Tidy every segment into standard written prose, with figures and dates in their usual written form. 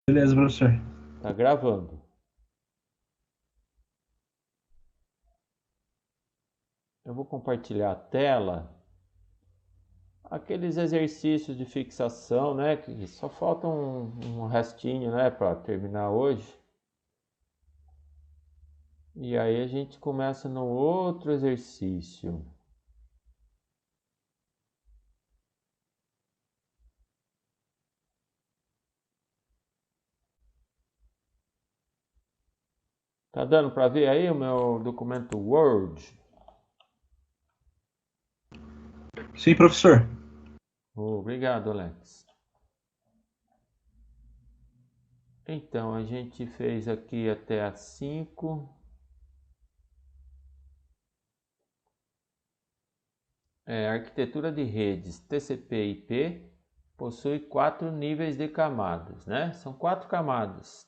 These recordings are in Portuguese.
Beleza, professor. Tá gravando. Eu vou compartilhar a tela. Aqueles exercícios de fixação, né? Que só falta um restinho, né? Para terminar hoje. E aí a gente começa no outro exercício. Tá dando para ver aí o meu documento Word? Sim, professor. Obrigado, Alex. Então, a gente fez aqui até a 5. Arquitetura de redes TCP/IP possui 4 níveis de camadas, né? São 4 camadas.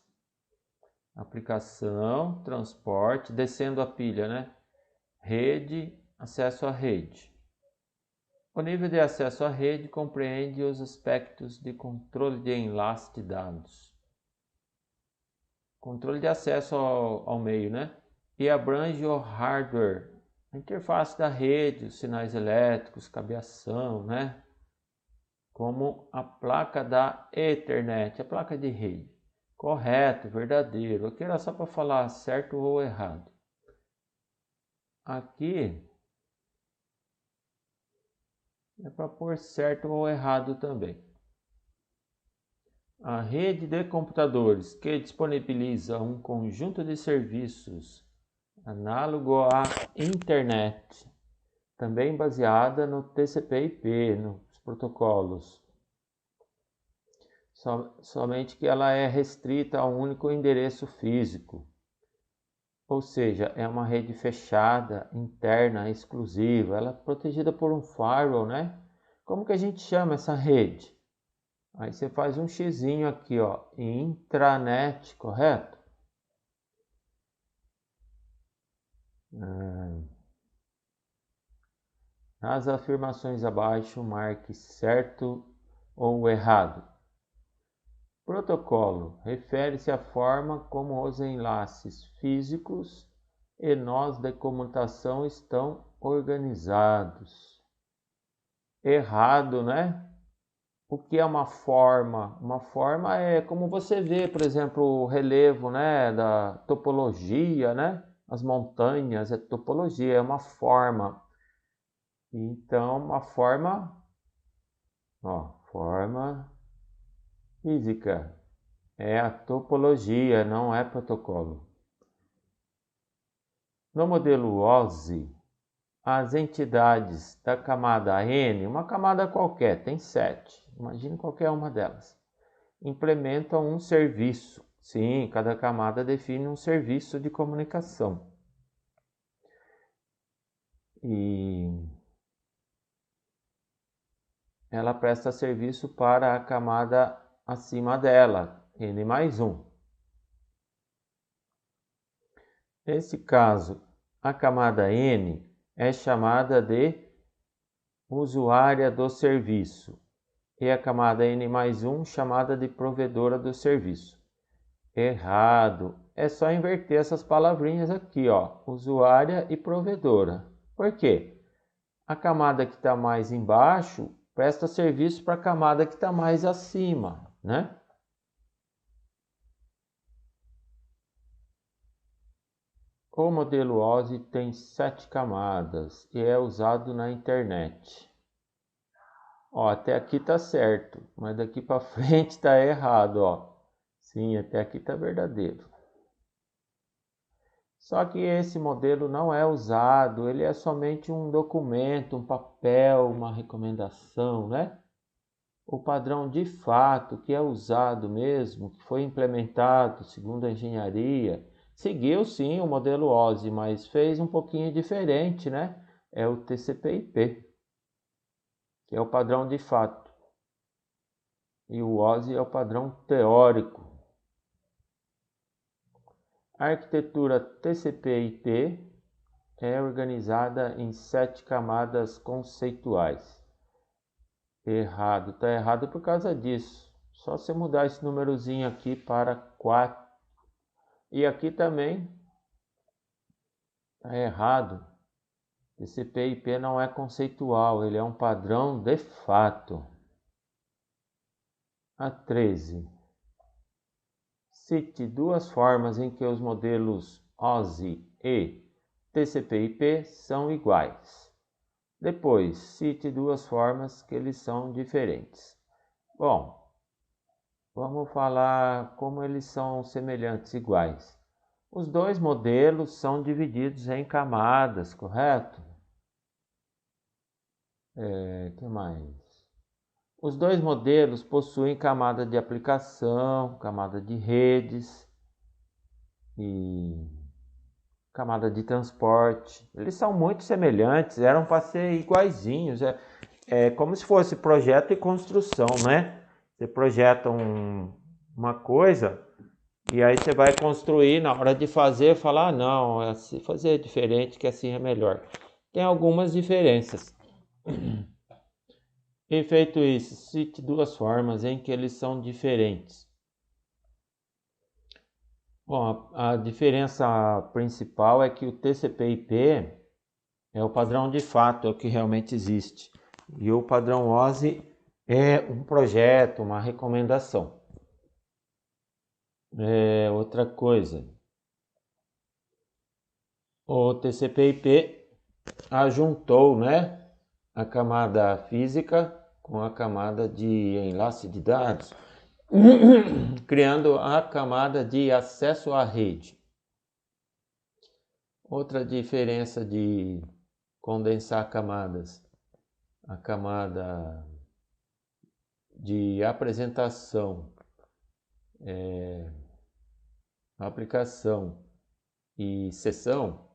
Aplicação, transporte, descendo a pilha, né? Rede, acesso à rede. O nível de acesso à rede compreende os aspectos de controle de enlace de dados. Controle de acesso ao meio, né? E abrange o hardware, a interface da rede, os sinais elétricos, cabeação, né? Como a placa da Ethernet, a placa de rede. Correto, verdadeiro. Aqui era só para falar certo ou errado. Aqui é para pôr certo ou errado também. A rede de computadores que disponibiliza um conjunto de serviços análogo à internet, também baseada no TCP/IP, nos protocolos. Somente que ela é restrita a um único endereço físico. Ou seja, é uma rede fechada, interna, exclusiva. Ela é protegida por um firewall, né? Como que a gente chama essa rede? Aí você faz um xizinho aqui, ó, intranet, correto? Nas afirmações abaixo, marque certo ou errado. Protocolo refere-se à forma como os enlaces físicos e nós de comutação estão organizados. Errado, né? O que é uma forma? Uma forma é como você vê, por exemplo, o relevo, né, da topologia, né? As montanhas é topologia, é uma forma. Então, uma forma, ó, forma física é a topologia, não é protocolo. No modelo OSI, as entidades da camada N, uma camada qualquer, tem 7, imagine qualquer uma delas, implementam um serviço. Sim, cada camada define um serviço de comunicação. E ela presta serviço para a camada acima dela, N mais 1. Nesse caso, a camada N é chamada de usuária do serviço e a camada N mais 1 chamada de provedora do serviço. Errado. É só inverter essas palavrinhas aqui, ó, usuária e provedora. Por quê? A camada que está mais embaixo presta serviço para a camada que está mais acima, né? O modelo OSI tem 7 camadas e é usado na internet. Ó, até aqui tá certo, mas daqui para frente tá errado, ó. Sim, até aqui tá verdadeiro. Só que esse modelo não é usado, ele é somente um documento, um papel, uma recomendação, né? O padrão de fato que é usado mesmo, que foi implementado segundo a engenharia, seguiu sim o modelo OSI, mas fez um pouquinho diferente, né? É o TCP/IP, que é o padrão de fato. E o OSI é o padrão teórico. A arquitetura TCP/IP é organizada em 7 camadas conceituais. Errado, está errado por causa disso. Só você mudar esse númerozinho aqui para 4. E aqui também está errado. TCP/IP não é conceitual, ele é um padrão de fato. A 13. Cite duas formas em que os modelos OSI e TCP/IP são iguais. Depois, cite duas formas que eles são diferentes. Bom, vamos falar como eles são semelhantes, iguais. Os dois modelos são divididos em camadas, correto? Que mais? Os dois modelos possuem camada de aplicação, camada de redes e camada de transporte. Eles são muito semelhantes, eram para ser iguaizinhos. É como se fosse projeto e construção, né? Você projeta uma coisa e aí você vai construir, na hora de fazer, falar, não, se fazer diferente, que assim é melhor. Tem algumas diferenças. E feito isso, cite duas formas em que eles são diferentes. Bom, a diferença principal é que o TCP/IP é o padrão de fato, é o que realmente existe. E o padrão OSI é um projeto, uma recomendação. Outra coisa, o TCP/IP ajuntou, né, a camada física com a camada de enlace de dados, criando a camada de acesso à rede. Outra diferença de condensar camadas, a camada de apresentação, aplicação e sessão,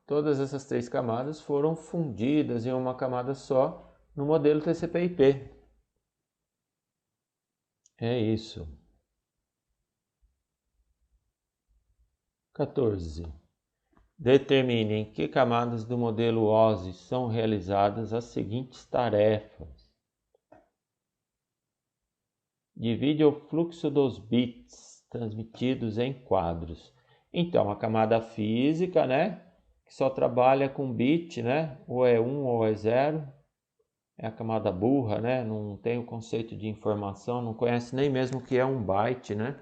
todas essas três camadas foram fundidas em uma camada só no modelo TCP/IP. É isso. 14. Determine em que camadas do modelo OSI são realizadas as seguintes tarefas. Divide o fluxo dos bits transmitidos em quadros. Então, a camada física, né, que só trabalha com bit, né, ou é 1 ou é 0, é a camada burra, né, não tem o conceito de informação, não conhece nem mesmo o que é um byte, né.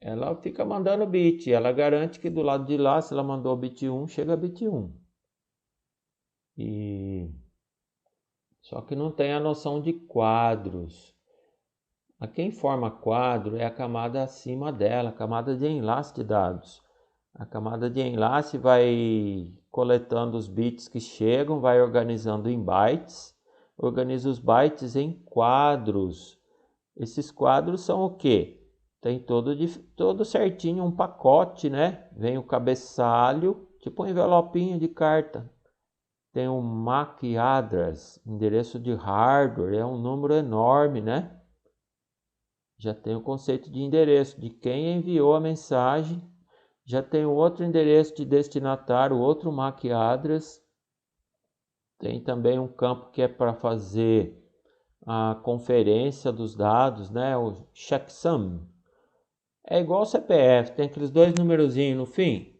Ela fica mandando bit, ela garante que do lado de lá, se ela mandou bit 1, chega bit 1. Só que não tem a noção de quadros. A quem forma quadro é a camada acima dela, a camada de enlace de dados. A camada de enlace vai coletando os bits que chegam, vai organizando em bytes, organiza os bytes em quadros. Esses quadros são o quê? Tem todo certinho um pacote, né? Vem o cabeçalho, tipo um envelopinho de carta. Tem o MAC address, endereço de hardware, é um número enorme, né? Já tem o conceito de endereço, de quem enviou a mensagem. Já tem outro endereço de destinatário, outro MAC address. Tem também um campo que é para fazer a conferência dos dados, né? O checksum. É igual ao CPF, tem aqueles dois numerozinhos no fim,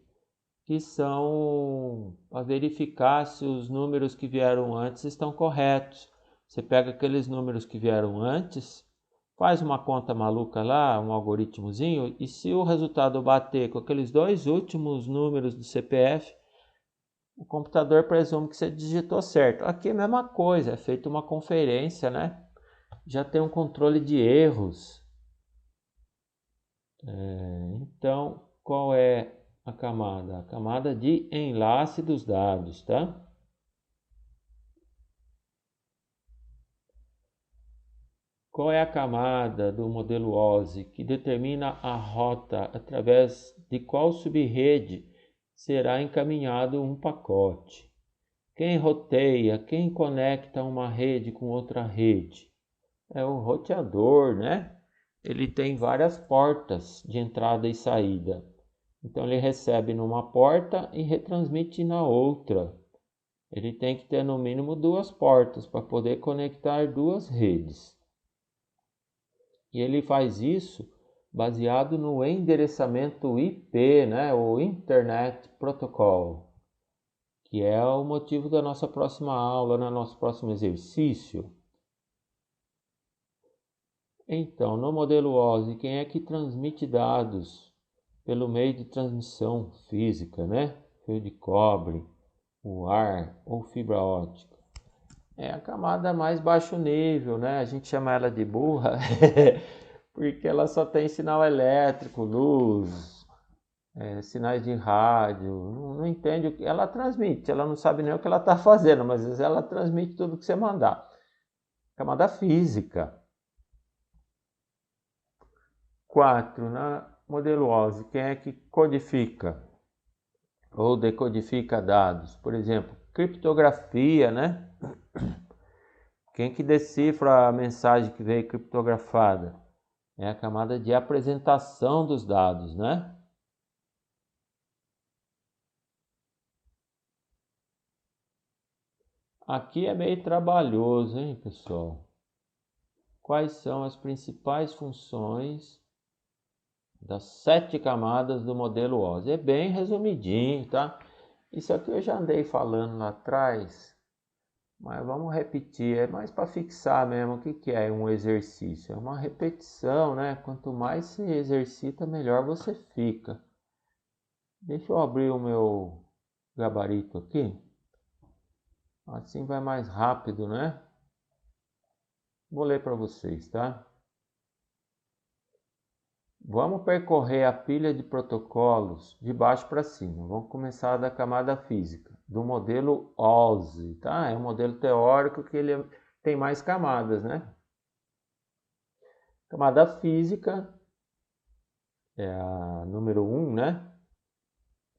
que são para verificar se os números que vieram antes estão corretos. Você pega aqueles números que vieram antes, faz uma conta maluca lá, um algoritmozinho, e se o resultado bater com aqueles dois últimos números do CPF, o computador presume que você digitou certo. Aqui é a mesma coisa, é feita uma conferência, né? Já tem um controle de erros. Então, qual é a camada? A camada de enlace dos dados, tá? Qual é a camada do modelo OSI que determina a rota através de qual subrede será encaminhado um pacote? Quem roteia, quem conecta uma rede com outra rede? É o roteador, né? Ele tem várias portas de entrada e saída. Então ele recebe numa porta e retransmite na outra. Ele tem que ter no mínimo duas portas para poder conectar duas redes. E ele faz isso baseado no endereçamento IP, né, o Internet Protocol, que é o motivo da nossa próxima aula, no nosso próximo exercício. Então, no modelo OSI, quem é que transmite dados pelo meio de transmissão física, né? Fio de cobre, o ar ou fibra ótica? É a camada mais baixo nível, né? A gente chama ela de burra, porque ela só tem sinal elétrico, luz, sinais de rádio, não entende o que ela transmite, ela não sabe nem o que ela está fazendo, mas às vezes ela transmite tudo que você mandar. Camada física. 4. Na modelo OSI, quem é que codifica ou decodifica dados? Por exemplo, criptografia, né? Quem que decifra a mensagem que veio criptografada? É a camada de apresentação dos dados, né? Aqui é meio trabalhoso, hein, pessoal? Quais são as principais funções das 7 camadas do modelo OSI? É bem resumidinho, tá? Isso aqui eu já andei falando lá atrás, mas vamos repetir. É mais para fixar mesmo. O que é um exercício? É uma repetição, né? Quanto mais se exercita, melhor você fica. Deixa eu abrir o meu gabarito aqui. Assim vai mais rápido, né? Vou ler para vocês, tá? Vamos percorrer a pilha de protocolos de baixo para cima. Vamos começar da camada física, do modelo OSI, tá? É um modelo teórico que ele tem mais camadas, né? Camada física é a número 1, né?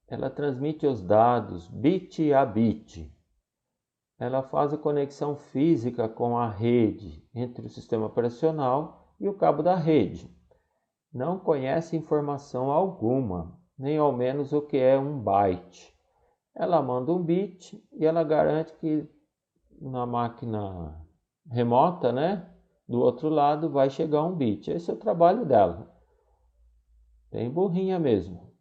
Ela transmite os dados bit a bit. Ela faz a conexão física com a rede entre o sistema operacional e o cabo da rede. Não conhece informação alguma, nem ao menos o que é um byte. Ela manda um bit e ela garante que na máquina remota, né, do outro lado vai chegar um bit. Esse é o trabalho dela. Bem burrinha mesmo.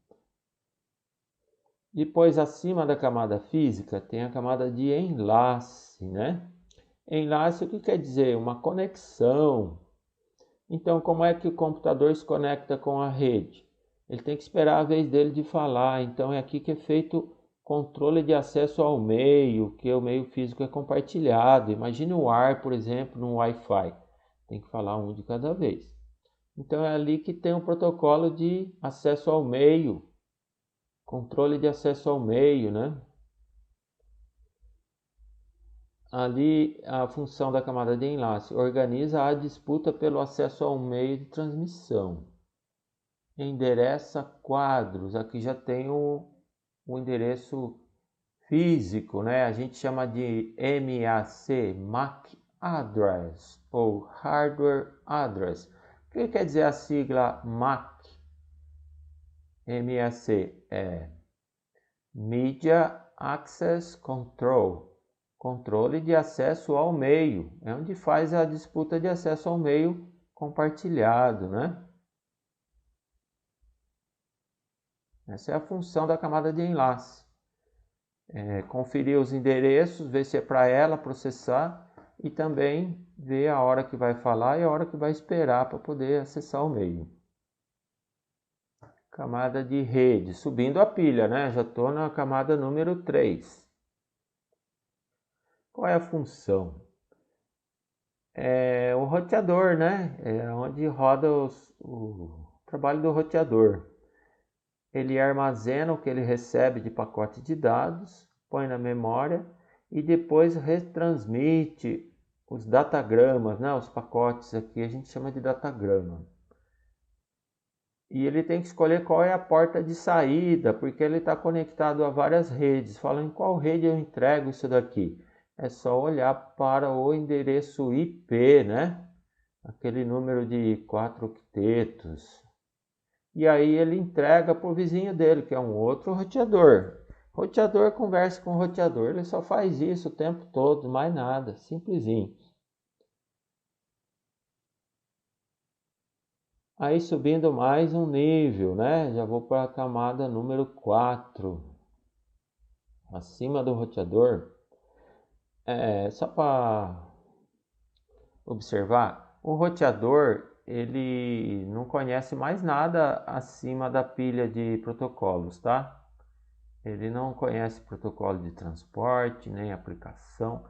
Depois, acima da camada física, tem a camada de enlace, né? Enlace, o que quer dizer? Uma conexão. Então, como é que o computador se conecta com a rede? Ele tem que esperar a vez dele de falar. Então, é aqui que é feito controle de acesso ao meio, que o meio físico é compartilhado. Imagine o ar, por exemplo, no Wi-Fi. Tem que falar um de cada vez. Então, é ali que tem o protocolo de acesso ao meio. Controle de acesso ao meio, né? Ali a função da camada de enlace organiza a disputa pelo acesso ao meio de transmissão. Endereça quadros, aqui já tem o endereço físico, né? A gente chama de MAC, MAC Address ou Hardware Address. O que quer dizer a sigla MAC? MAC é Media Access Control, controle de acesso ao meio, é onde faz a disputa de acesso ao meio compartilhado, né? Essa é a função da camada de enlace. Conferir os endereços, ver se é para ela processar e também ver a hora que vai falar e a hora que vai esperar para poder acessar o meio. Camada de rede, subindo a pilha, né? Já estou na camada número 3. Qual é a função? É o roteador, né? É onde roda o trabalho do roteador. Ele armazena o que ele recebe de pacote de dados, põe na memória e depois retransmite os datagramas, né? Os pacotes aqui a gente chama de datagrama. E ele tem que escolher qual é a porta de saída, porque ele está conectado a várias redes. Fala em qual rede eu entrego isso daqui. É só olhar para o endereço IP, né? Aquele número de 4 octetos. E aí ele entrega para o vizinho dele, que é um outro roteador. Roteador conversa com o roteador, ele só faz isso o tempo todo, mais nada, simplesinho. Aí subindo mais um nível, né? Já vou para a camada número 4. Acima do roteador. Só para observar, o roteador ele não conhece mais nada acima da pilha de protocolos, tá? Ele não conhece protocolo de transporte, nem aplicação.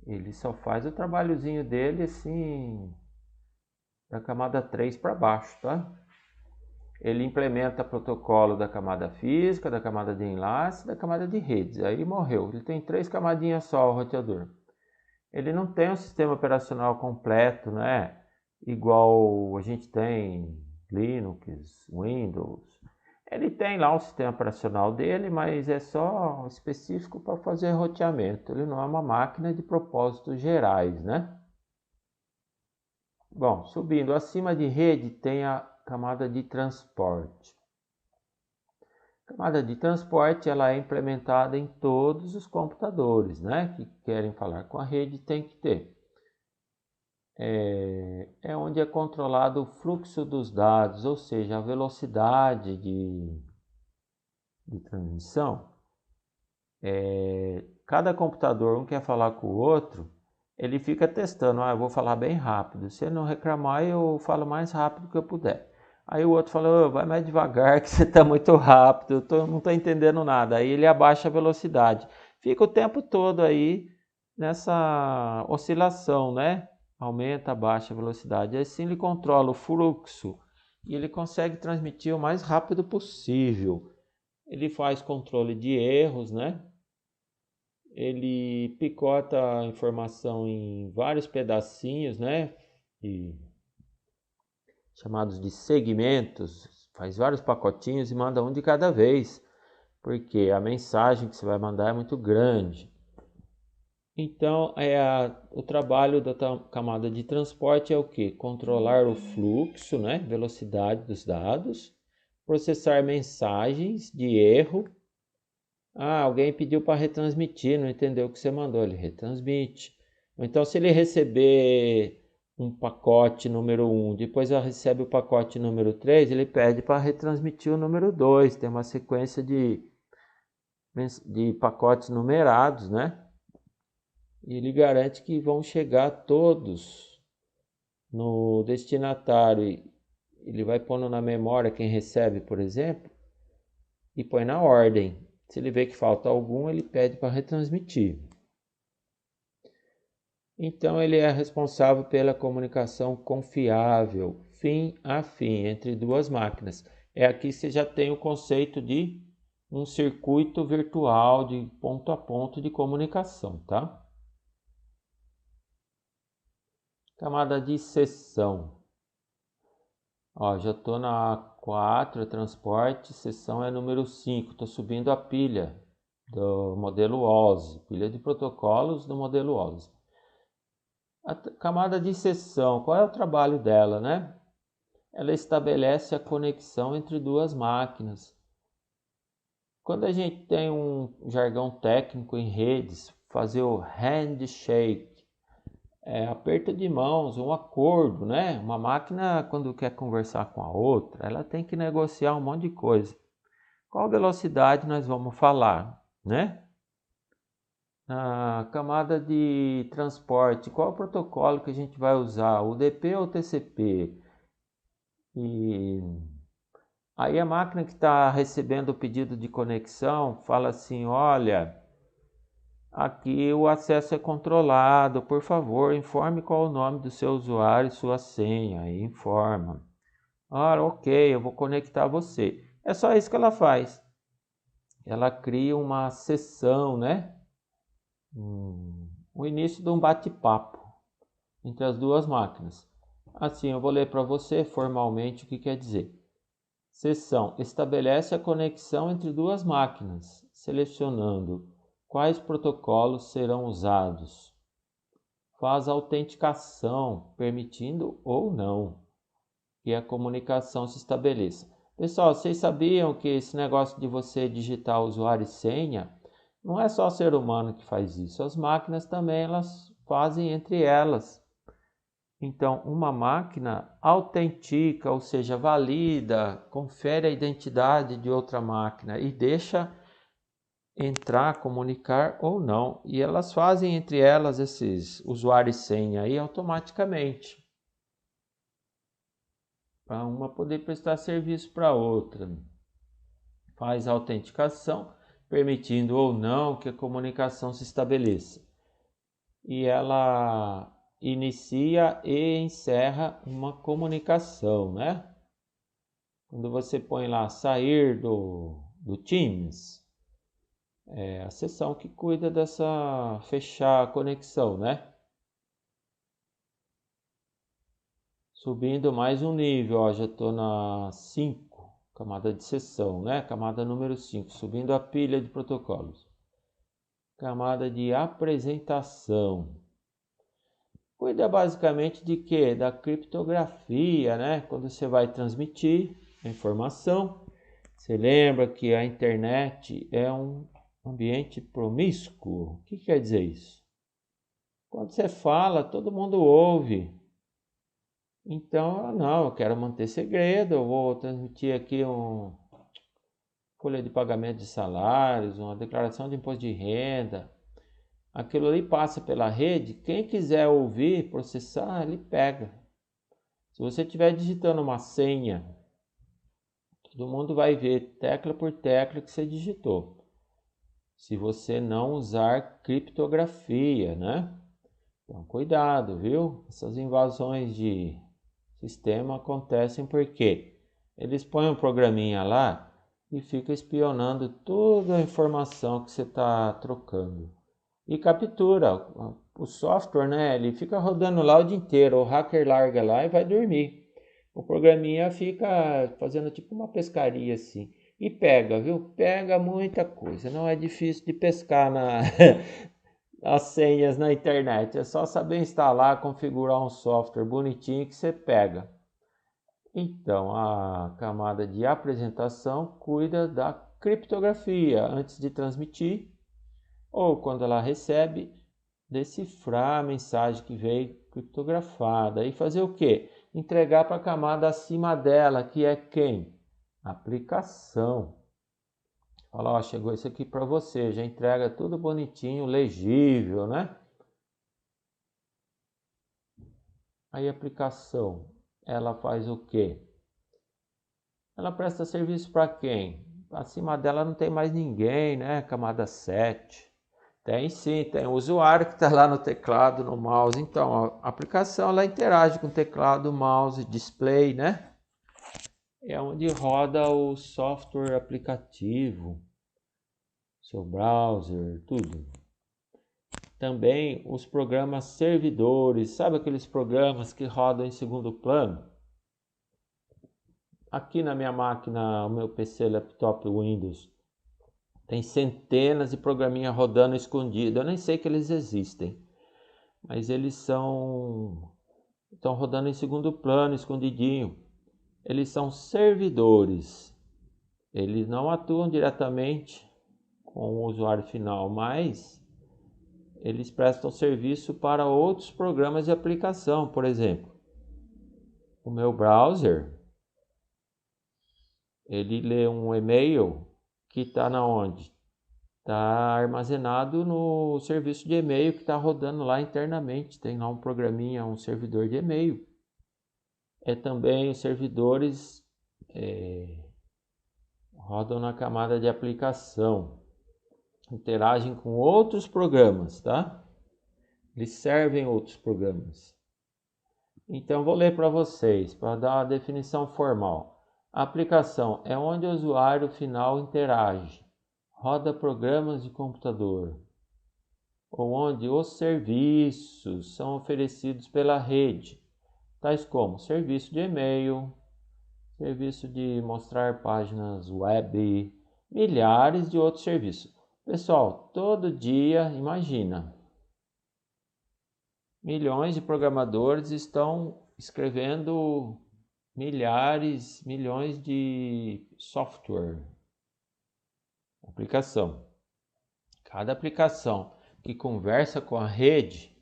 Ele só faz o trabalhozinho dele assim, da camada 3 para baixo, tá? Ele implementa protocolo da camada física, da camada de enlace, da camada de redes. Aí morreu. Ele tem 3 camadinhas só, o roteador. Ele não tem um sistema operacional completo, né? Igual a gente tem Linux, Windows. Ele tem lá o sistema operacional dele, mas é só específico para fazer roteamento. Ele não é uma máquina de propósitos gerais, né? Bom, subindo acima de rede tem a camada de transporte. A camada de transporte ela é implementada em todos os computadores, né? Que querem falar com a rede, tem que ter. É onde é controlado o fluxo dos dados, ou seja, a velocidade de transmissão. Cada computador, um quer falar com o outro, ele fica testando, eu vou falar bem rápido, se ele não reclamar eu falo mais rápido que eu puder. Aí o outro fala, vai mais devagar que você está muito rápido, não estou entendendo nada. Aí ele abaixa a velocidade. Fica o tempo todo aí nessa oscilação, né? Aumenta, abaixa a velocidade. Assim ele controla o fluxo e ele consegue transmitir o mais rápido possível. Ele faz controle de erros, né? Ele picota a informação em vários pedacinhos, né? Chamados de segmentos, faz vários pacotinhos e manda um de cada vez, porque a mensagem que você vai mandar é muito grande. Então, o trabalho da camada de transporte é o que? Controlar o fluxo, né? Velocidade dos dados, processar mensagens de erro. Alguém pediu para retransmitir, não entendeu o que você mandou, ele retransmite. Então, se ele receber um pacote número 1, depois ele recebe o pacote número 3, ele pede para retransmitir o número 2. Tem uma sequência de pacotes numerados, né? E ele garante que vão chegar todos no destinatário. Ele vai pondo na memória quem recebe, por exemplo, e põe na ordem. Se ele vê que falta algum, ele pede para retransmitir. Então, ele é responsável pela comunicação confiável, fim a fim, entre duas máquinas. Aqui você já tem o conceito de um circuito virtual de ponto a ponto de comunicação, tá? Camada de seção. Já estou na 4, transporte, seção é número 5. Estou subindo a pilha do modelo OSI, pilha de protocolos do modelo OSI. A camada de seção, qual é o trabalho dela, né? Ela estabelece a conexão entre duas máquinas. Quando a gente tem um jargão técnico em redes, fazer o handshake, aperto de mãos, um acordo, né? Uma máquina, quando quer conversar com a outra, ela tem que negociar um monte de coisa. Qual velocidade nós vamos falar, né? Na camada de transporte, qual o protocolo que a gente vai usar, UDP ou TCP? E aí a máquina que está recebendo o pedido de conexão fala assim, olha, aqui o acesso é controlado, por favor, informe qual o nome do seu usuário e sua senha, aí informa. Ok, eu vou conectar você. É só isso que ela faz. Ela cria uma sessão, né? O início de um bate-papo entre as duas máquinas. Assim, eu vou ler para você formalmente o que quer dizer. Seção estabelece a conexão entre duas máquinas, selecionando quais protocolos serão usados. Faz a autenticação, permitindo ou não que a comunicação se estabeleça. Pessoal, vocês sabiam que esse negócio de você digitar usuário e senha, não é só o ser humano que faz isso, as máquinas também elas fazem entre elas. Então, uma máquina autentica, ou seja, valida, confere a identidade de outra máquina e deixa entrar, comunicar ou não. E elas fazem entre elas esses usuário e senha aí automaticamente, para uma poder prestar serviço para a outra. Faz a autenticação, permitindo ou não que a comunicação se estabeleça. E ela inicia e encerra uma comunicação, né? Quando você põe lá sair do Teams, é a seção que cuida dessa fechar a conexão, né? Subindo mais um nível, ó, já estou na 5, camada de seção, né? Camada número 5, subindo a pilha de protocolos. Camada de apresentação. Cuida basicamente de quê? Da criptografia, né? Quando você vai transmitir a informação. Você lembra que a internet é um ambiente promíscuo? O que quer dizer isso? Quando você fala, todo mundo ouve. Então, não, eu quero manter segredo, eu vou transmitir aqui uma folha de pagamento de salários, uma declaração de imposto de renda. Aquilo ali passa pela rede, quem quiser ouvir, processar, ele pega. Se você estiver digitando uma senha, todo mundo vai ver tecla por tecla que você digitou. Se você não usar criptografia, né? Então, cuidado, viu? Essas invasões de sistema acontecem porque eles põem um programinha lá e fica espionando toda a informação que você está trocando. E captura o software, né? Ele fica rodando lá o dia inteiro. O hacker larga lá e vai dormir. O programinha fica fazendo tipo uma pescaria assim. E pega, viu? Pega muita coisa. Não é difícil de pescar as senhas na internet. É só saber instalar, configurar um software bonitinho que você pega. Então, a camada de apresentação cuida da criptografia antes de transmitir ou quando ela recebe, decifrar a mensagem que veio criptografada e fazer o quê? Entregar para a camada acima dela, que é quem? Aplicação. Fala, ó, chegou isso aqui para você, já entrega tudo bonitinho, legível, né? Aí a aplicação, ela faz o quê? Ela presta serviço para quem? Acima dela não tem mais ninguém, né? Camada 7. Tem sim, tem o usuário que está lá no teclado, no mouse. Então, a aplicação ela interage com o teclado, mouse, display, né? É onde roda o software aplicativo, seu browser, tudo. Também os programas servidores, sabe aqueles programas que rodam em segundo plano? Aqui na minha máquina, o meu PC laptop Windows, tem centenas de programinha rodando escondido. Eu nem sei que eles existem, mas eles estão rodando em segundo plano, escondidinho. Eles são servidores. Eles não atuam diretamente com o usuário final, mas eles prestam serviço para outros programas de aplicação. Por exemplo, o meu browser, ele lê um e-mail que está na onde? Está armazenado no serviço de e-mail que está rodando lá internamente. Tem lá um programinha, um servidor de e-mail. É também os servidores rodam na camada de aplicação, interagem com outros programas, tá? Eles servem outros programas. Então vou ler para vocês, para dar uma definição formal. A aplicação é onde o usuário final interage, roda programas de computador, ou onde os serviços são oferecidos pela rede, tais como serviço de e-mail, serviço de mostrar páginas web, milhares de outros serviços. Pessoal, todo dia, imagina, milhões de programadores estão escrevendo milhões de software, aplicação. Cada aplicação que conversa com a rede,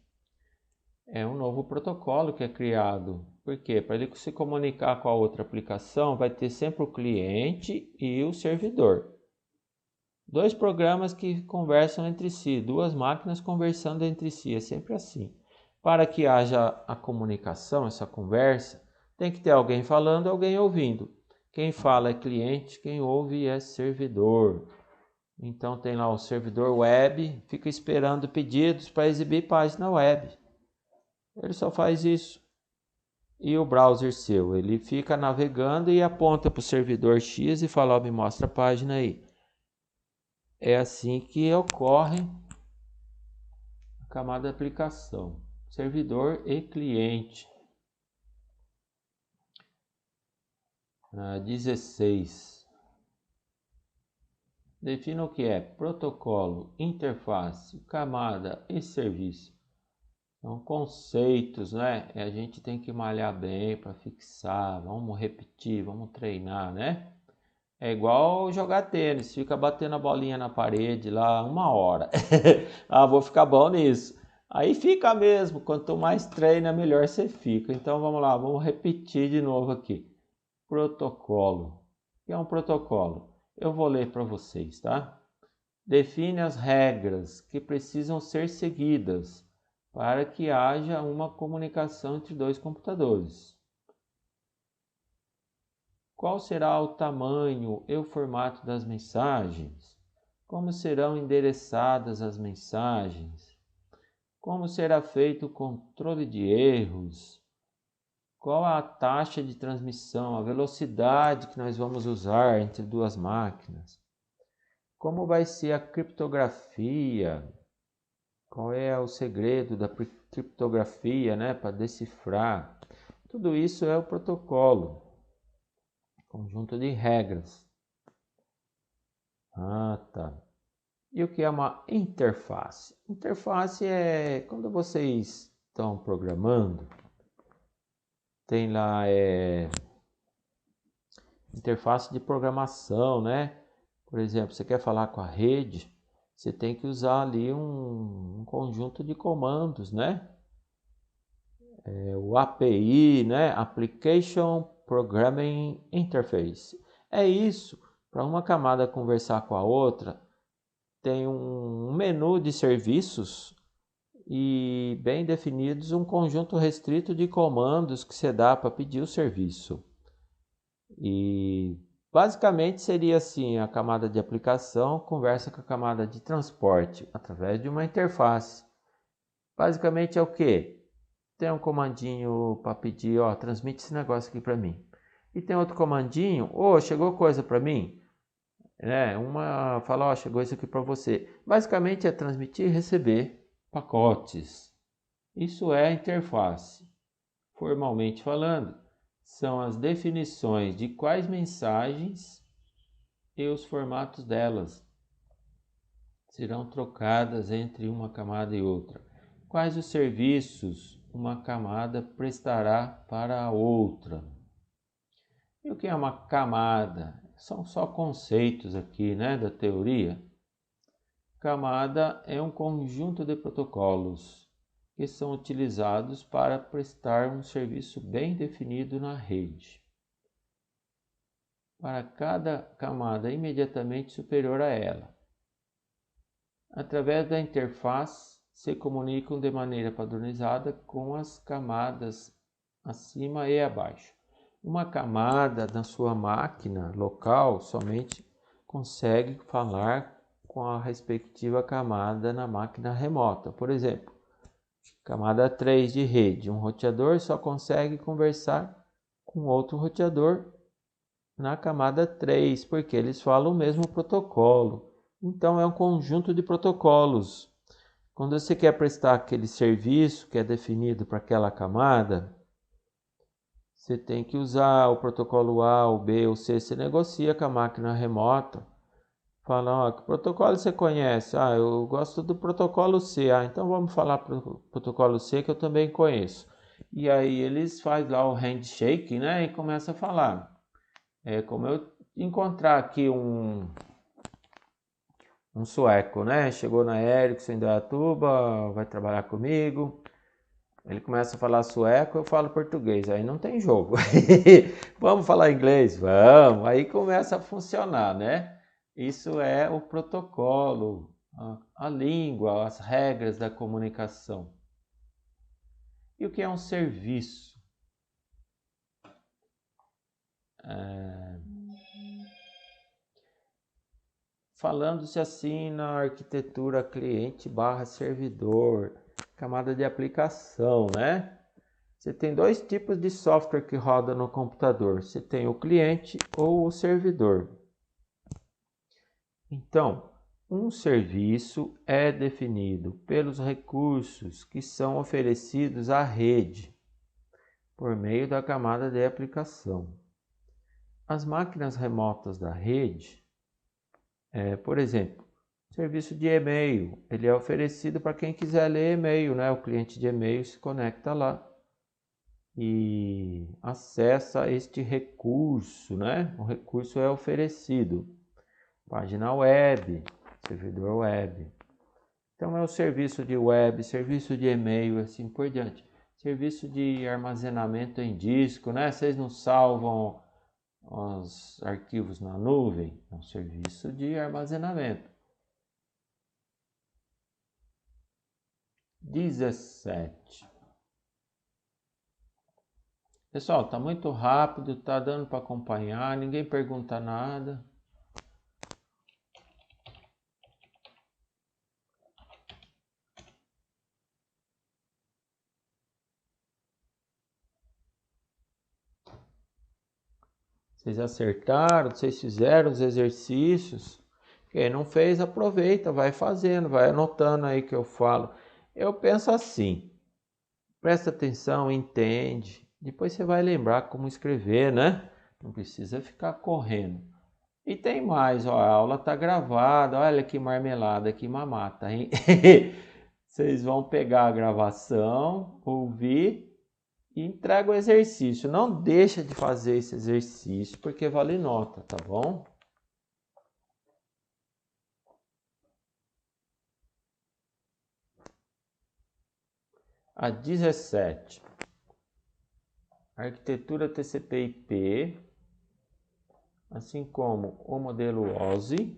é um novo protocolo que é criado. Por quê? Para ele se comunicar com a outra aplicação, vai ter sempre o cliente e o servidor. Dois programas que conversam entre si, duas máquinas conversando entre si, é sempre assim. Para que haja a comunicação, essa conversa, tem que ter alguém falando e alguém ouvindo. Quem fala é cliente, quem ouve é servidor. Então tem lá o servidor web, fica esperando pedidos para exibir página web. Ele só faz isso. E o browser seu, ele fica navegando e aponta para o servidor X e fala, me mostra a página aí. É assim que ocorre a camada de aplicação, servidor e cliente. 16. Defina o que é protocolo, interface, camada e serviço. São conceitos, né? E a gente tem que malhar bem para fixar, vamos repetir, vamos treinar, né? É igual jogar tênis, fica batendo a bolinha na parede lá 1 hora. Ah, vou ficar bom nisso. Aí fica mesmo, quanto mais treina, melhor você fica. Então vamos lá, vamos repetir de novo aqui. Protocolo. O que é um protocolo? Eu vou ler para vocês, tá? Define as regras que precisam ser seguidas para que haja uma comunicação entre dois computadores. Qual será o tamanho e o formato das mensagens? Como serão endereçadas as mensagens? Como será feito o controle de erros? Qual a taxa de transmissão, a velocidade que nós vamos usar entre duas máquinas? Como vai ser a criptografia? Qual é o segredo da criptografia, né, para decifrar? Tudo isso é o protocolo, conjunto de regras. Tá. E o que é uma interface? Interface é quando vocês estão programando, tem lá interface de programação, né? Por exemplo, você quer falar com a rede, você tem que usar ali um conjunto de comandos, né? O API, né? Application Programming Interface. É isso. Para uma camada conversar com a outra, tem um menu de serviços e bem definidos um conjunto restrito de comandos que você dá para pedir o serviço. E basicamente seria assim, a camada de aplicação conversa com a camada de transporte através de uma interface. Basicamente é o que? Tem um comandinho para pedir, transmite esse negócio aqui para mim. E tem outro comandinho, chegou coisa para mim. Uma fala, chegou isso aqui para você. Basicamente é transmitir e receber pacotes. Isso é a interface. Formalmente falando, são as definições de quais mensagens e os formatos delas serão trocadas entre uma camada e outra. Quais os serviços uma camada prestará para a outra. E o que é uma camada? São só conceitos aqui, né, da teoria. Camada é um conjunto de protocolos que são utilizados para prestar um serviço bem definido na rede. Para cada camada imediatamente superior a ela. Através da interface, se comunicam de maneira padronizada com as camadas acima e abaixo. Uma camada na sua máquina local somente consegue falar com a respectiva camada na máquina remota. Por exemplo, camada 3 de rede, um roteador só consegue conversar com outro roteador na camada 3, porque eles falam o mesmo protocolo. Então é um conjunto de protocolos. Quando você quer prestar aquele serviço que é definido para aquela camada, você tem que usar o protocolo A, o B, o C. Você negocia com a máquina remota. Fala, que protocolo você conhece? Eu gosto do protocolo C. Então vamos falar para o protocolo C que eu também conheço. E aí eles fazem lá o handshake, né? E começa a falar. É como eu encontrar aqui um sueco, né? Chegou na Ericsson em Indaiatuba, vai trabalhar comigo. Ele começa a falar sueco, eu falo português, aí não tem jogo. Vamos falar inglês? Vamos, aí começa a funcionar, né? Isso é o protocolo, a língua, as regras da comunicação. E o que é um serviço? Falando-se assim na arquitetura cliente/servidor, camada de aplicação, né? Você tem dois tipos de software que roda no computador. Você tem o cliente ou o servidor. Então, um serviço é definido pelos recursos que são oferecidos à rede por meio da camada de aplicação. As máquinas remotas da rede, por exemplo, serviço de e-mail, ele é oferecido para quem quiser ler e-mail, né? O cliente de e-mail se conecta lá e acessa este recurso, né? O recurso é oferecido. Página web, servidor web. Então é o serviço de web, serviço de e-mail, assim por diante. Serviço de armazenamento em disco, né? Vocês não salvam os arquivos na nuvem? É um serviço de armazenamento. 17. Pessoal, tá muito rápido, tá dando para acompanhar, ninguém pergunta nada. Vocês acertaram, vocês fizeram os exercícios. Quem não fez, aproveita, vai fazendo, vai anotando aí que eu falo. Eu penso assim, presta atenção, entende. Depois você vai lembrar como escrever, né? Não precisa ficar correndo. E tem mais, ó, a aula tá gravada, olha que marmelada, que mamata, hein? Vocês vão pegar a gravação, ouvir e entrega o exercício. Não deixa de fazer esse exercício porque vale nota, tá bom? A 17. Arquitetura TCP/IP, assim como o modelo OSI,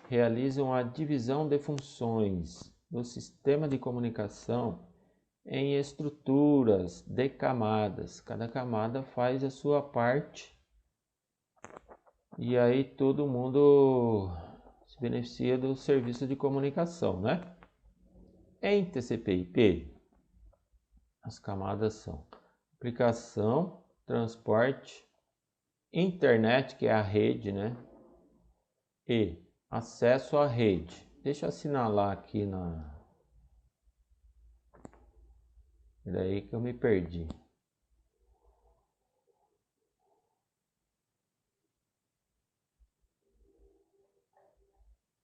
realizam a divisão de funções do sistema de comunicação em estruturas de camadas. Cada camada faz a sua parte e aí todo mundo se beneficia do serviço de comunicação, né? Em TCP/IP, as camadas são aplicação, transporte, internet, que é a rede, né? E acesso à rede. Deixa eu assinalar aqui na... Daí que eu me perdi.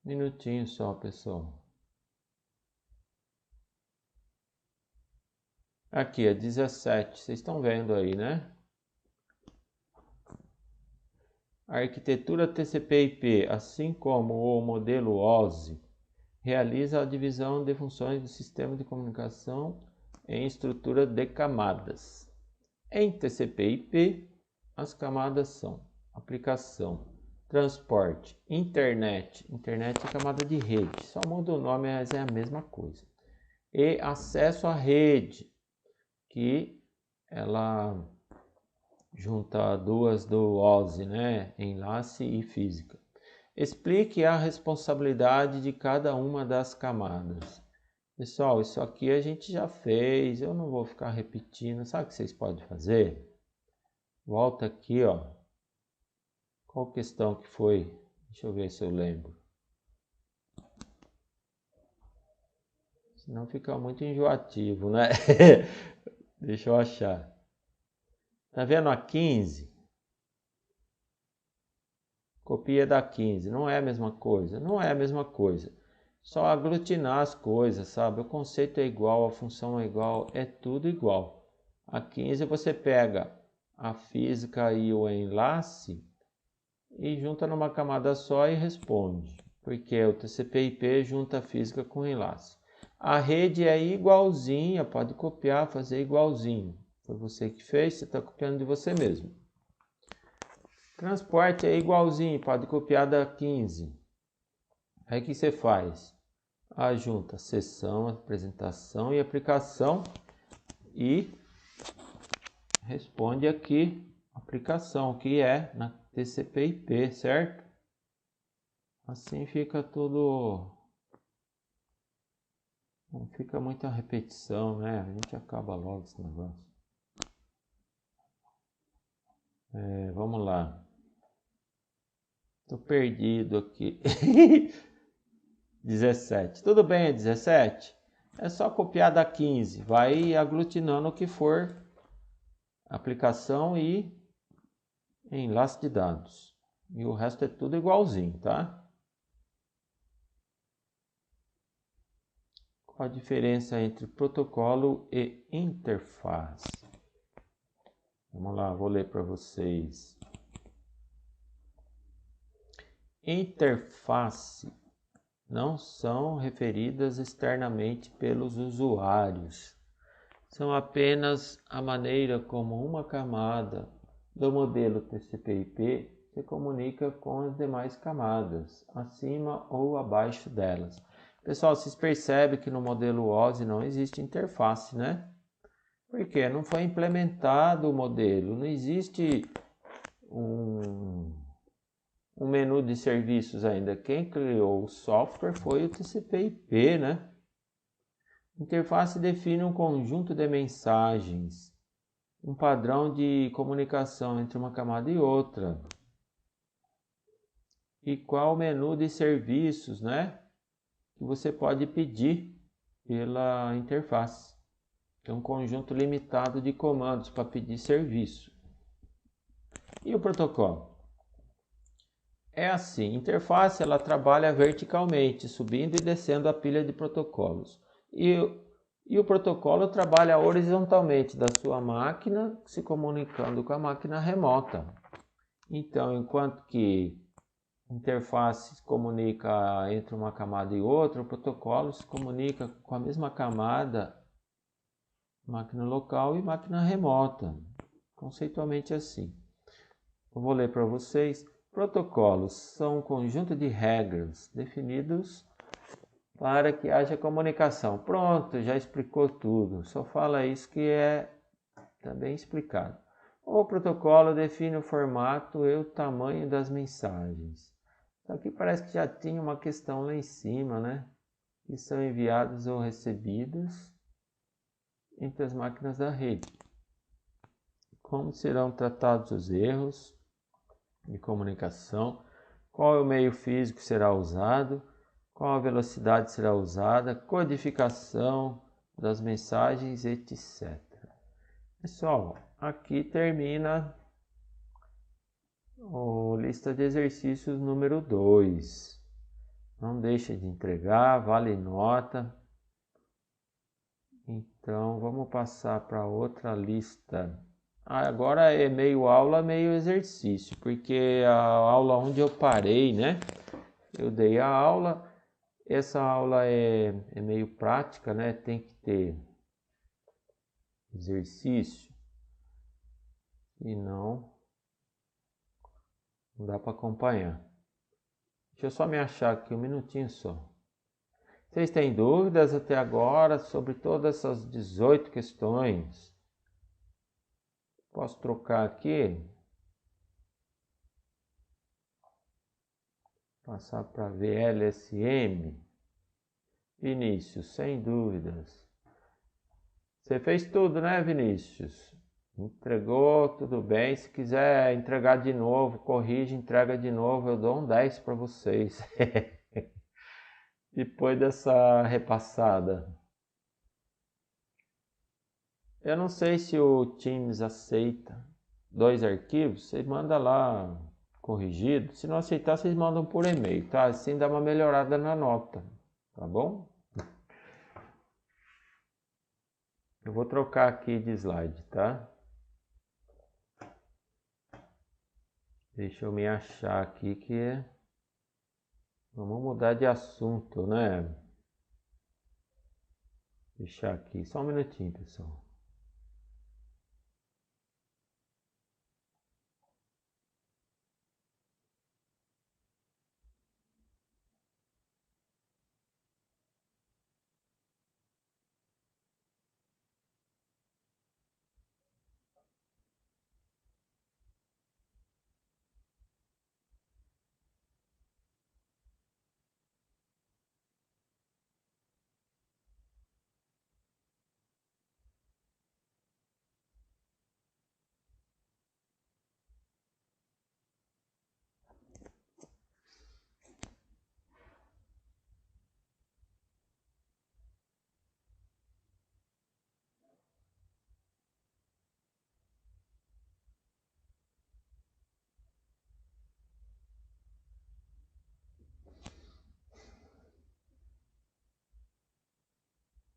Minutinho só, pessoal. Aqui é 17, vocês estão vendo aí, né? A arquitetura TCP/IP, assim como o modelo OSI, realiza a divisão de funções do sistema de comunicação em estrutura de camadas. Em TCP/IP, as camadas são aplicação, transporte, internet. Internet é camada de rede, só muda o nome, mas é a mesma coisa. E acesso à rede, que ela junta duas do OSI, né? Enlace e física. Explique a responsabilidade de cada uma das camadas. Pessoal, isso aqui a gente já fez, eu não vou ficar repetindo. Sabe o que vocês podem fazer? Volta aqui, ó. Qual questão que foi? Deixa eu ver se eu lembro. Senão fica muito enjoativo, né? Deixa eu achar. Tá vendo a 15? Copia da 15. Não é a mesma coisa. Não é a mesma coisa. Só aglutinar as coisas, sabe? O conceito é igual, a função é igual, é tudo igual. A 15 você pega a física e o enlace e junta numa camada só e responde. Porque o TCP/IP junta a física com o enlace. A rede é igualzinha, pode copiar, fazer igualzinho. Foi você que fez, você está copiando de você mesmo. Transporte é igualzinho, pode copiar da 15. Aí o que você faz? Junta seção, apresentação e aplicação e responde aqui aplicação, que é na TCP/IP, certo? Assim fica tudo... Não fica muita repetição, né? A gente acaba logo esse negócio. Vamos lá. Tô perdido aqui. 17. Tudo bem, 17? É só copiar da 15. Vai aglutinando o que for aplicação e enlace de dados. E o resto é tudo igualzinho, tá? Qual a diferença entre protocolo e interface? Vamos lá, vou ler para vocês. Interface não são referidas externamente pelos usuários. São apenas a maneira como uma camada do modelo TCP/IP se comunica com as demais camadas, acima ou abaixo delas. Pessoal, vocês percebem que no modelo OSI não existe interface, né? Porque não foi implementado o modelo, não existe um menu de serviços ainda. Quem criou o software foi o TCP/IP, né? Interface define um conjunto de mensagens, um padrão de comunicação entre uma camada e outra. E qual o menu de serviços, né? Que você pode pedir pela interface. É um conjunto limitado de comandos para pedir serviço. E o protocolo? É assim, interface ela trabalha verticalmente, subindo e descendo a pilha de protocolos. E o protocolo trabalha horizontalmente da sua máquina, se comunicando com a máquina remota. Então, enquanto que interface se comunica entre uma camada e outra, o protocolo se comunica com a mesma camada, máquina local e máquina remota. Conceitualmente assim. Eu vou ler para vocês. Protocolos são um conjunto de regras definidos para que haja comunicação. Pronto, já explicou tudo. Só fala isso que é também explicado. O protocolo define o formato e o tamanho das mensagens. Aqui parece que já tinha uma questão lá em cima, né? Que são enviados ou recebidos entre as máquinas da rede. Como serão tratados os erros de comunicação? Qual é o meio físico que será usado? Qual a velocidade será usada? Codificação das mensagens, etc. Pessoal, aqui termina a lista de exercícios número 2. Não deixe de entregar, vale nota. Então, vamos passar para outra lista. Agora é meio aula, meio exercício, porque a aula onde eu parei, né? Eu dei a aula, essa aula é meio prática, né? Tem que ter exercício, senão não dá para acompanhar. Deixa eu só me achar aqui um minutinho só. Vocês têm dúvidas até agora sobre todas essas 18 questões? Posso trocar aqui? Passar para VLSM. Vinícius, sem dúvidas. Você fez tudo, né, Vinícius? Entregou, tudo bem. Se quiser entregar de novo, corrige, entrega de novo, eu dou um 10 para vocês. Depois dessa repassada. Eu não sei se o Teams aceita 2 arquivos. Você manda lá corrigido. Se não aceitar, vocês mandam por e-mail, tá? Assim dá uma melhorada na nota, tá bom? Eu vou trocar aqui de slide, tá? Deixa eu me achar aqui que vamos mudar de assunto, né? Deixar aqui, só um minutinho, pessoal.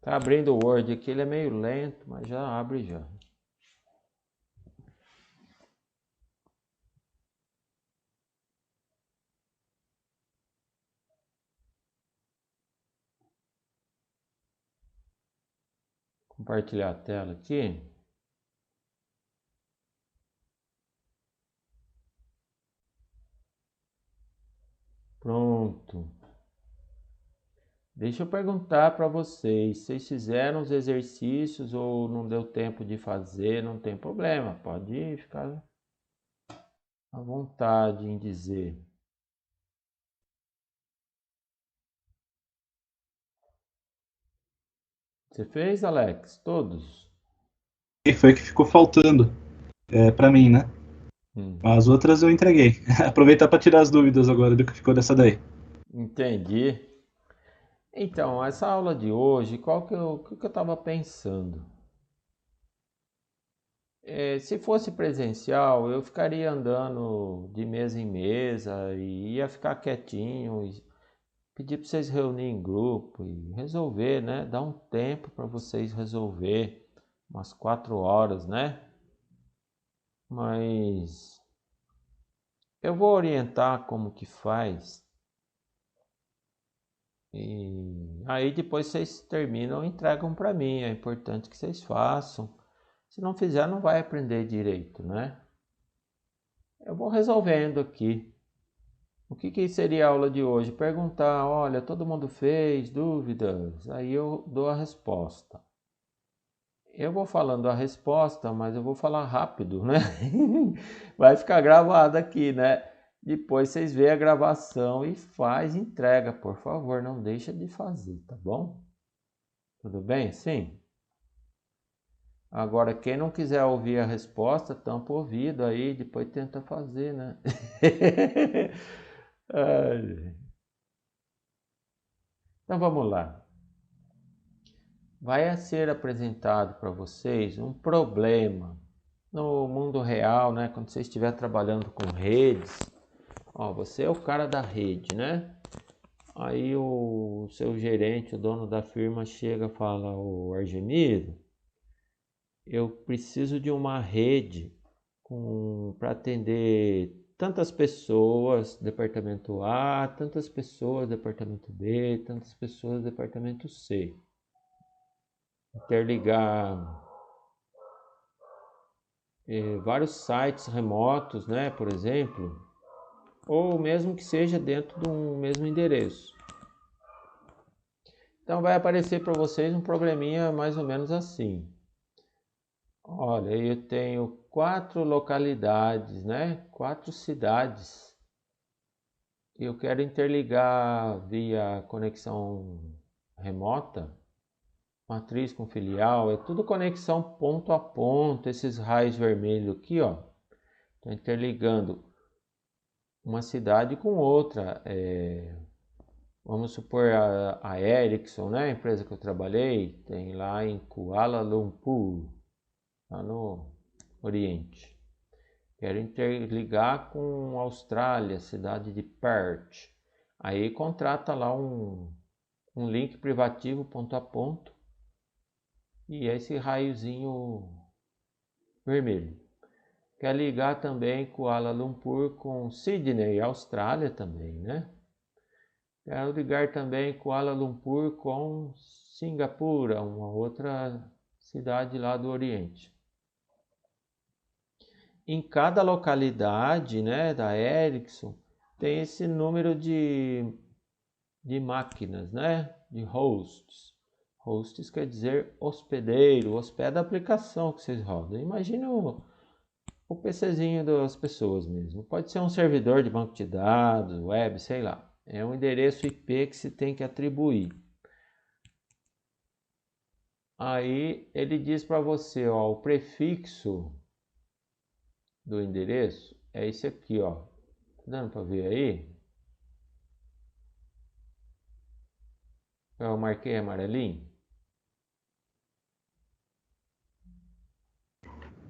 Tá abrindo o Word aqui, ele é meio lento, mas já abre já. Compartilhar a tela aqui. Pronto. Deixa eu perguntar para vocês fizeram os exercícios ou não deu tempo de fazer, não tem problema, pode ficar à vontade em dizer. Você fez, Alex? Todos? E foi que ficou faltando para mim, né? As outras eu entreguei. Aproveitar para tirar as dúvidas agora do que ficou dessa daí. Entendi. Então, essa aula de hoje, o que eu estava pensando? Se fosse presencial, eu ficaria andando de mesa em mesa e ia ficar quietinho, e pedir para vocês reunirem em grupo e resolver, né? Dar um tempo para vocês resolver, umas 4 horas, né? Mas eu vou orientar como que faz e aí depois vocês terminam e entregam para mim. É importante que vocês façam. Se não fizer, não vai aprender direito, né? Eu vou resolvendo aqui. O que seria a aula de hoje? Perguntar, olha, todo mundo fez dúvidas? Aí eu dou a resposta. Eu vou falando a resposta, mas eu vou falar rápido, né? Vai ficar gravado aqui, né? Depois vocês veem a gravação e faz entrega, por favor, não deixa de fazer, tá bom? Tudo bem? Sim. Agora, quem não quiser ouvir a resposta, tampa o ouvido aí, depois tenta fazer, né? Então vamos lá. Vai ser apresentado para vocês um problema no mundo real, né? Quando você estiver trabalhando com redes, ó, você é o cara da rede, né? Aí o seu gerente, o dono da firma chega e fala: ô Argemiro, eu preciso de uma rede para atender tantas pessoas, departamento A, tantas pessoas, departamento B, tantas pessoas, departamento C. Interligar vários sites remotos, né, por exemplo, ou mesmo que seja dentro de um mesmo endereço. Então vai aparecer para vocês um probleminha mais ou menos assim. Olha, eu tenho 4 localidades, né? 4 cidades. Eu quero interligar via conexão remota, matriz com filial, é tudo conexão ponto a ponto, esses raios vermelhos aqui, ó. Estou interligando uma cidade com outra. Vamos supor a Ericsson, né? A empresa que eu trabalhei, tem lá em Kuala Lumpur, lá no Oriente. Quero interligar com a Austrália, cidade de Perth. Aí contrata lá um link privativo ponto a ponto e esse raiozinho vermelho. Quer ligar também Kuala Lumpur com Sydney, Austrália também, né? Quero ligar também Kuala Lumpur com Singapura, uma outra cidade lá do Oriente. Em cada localidade, né, da Ericsson, tem esse número de máquinas, né, de hosts. Hosts quer dizer hospedeiro, hospeda a aplicação que vocês rodam. Imagina o PCzinho das pessoas mesmo. Pode ser um servidor de banco de dados, web, sei lá. É um endereço IP que se tem que atribuir. Aí ele diz para você, ó, o prefixo do endereço é esse aqui, ó. Tá dando para ver aí? Eu marquei amarelinho.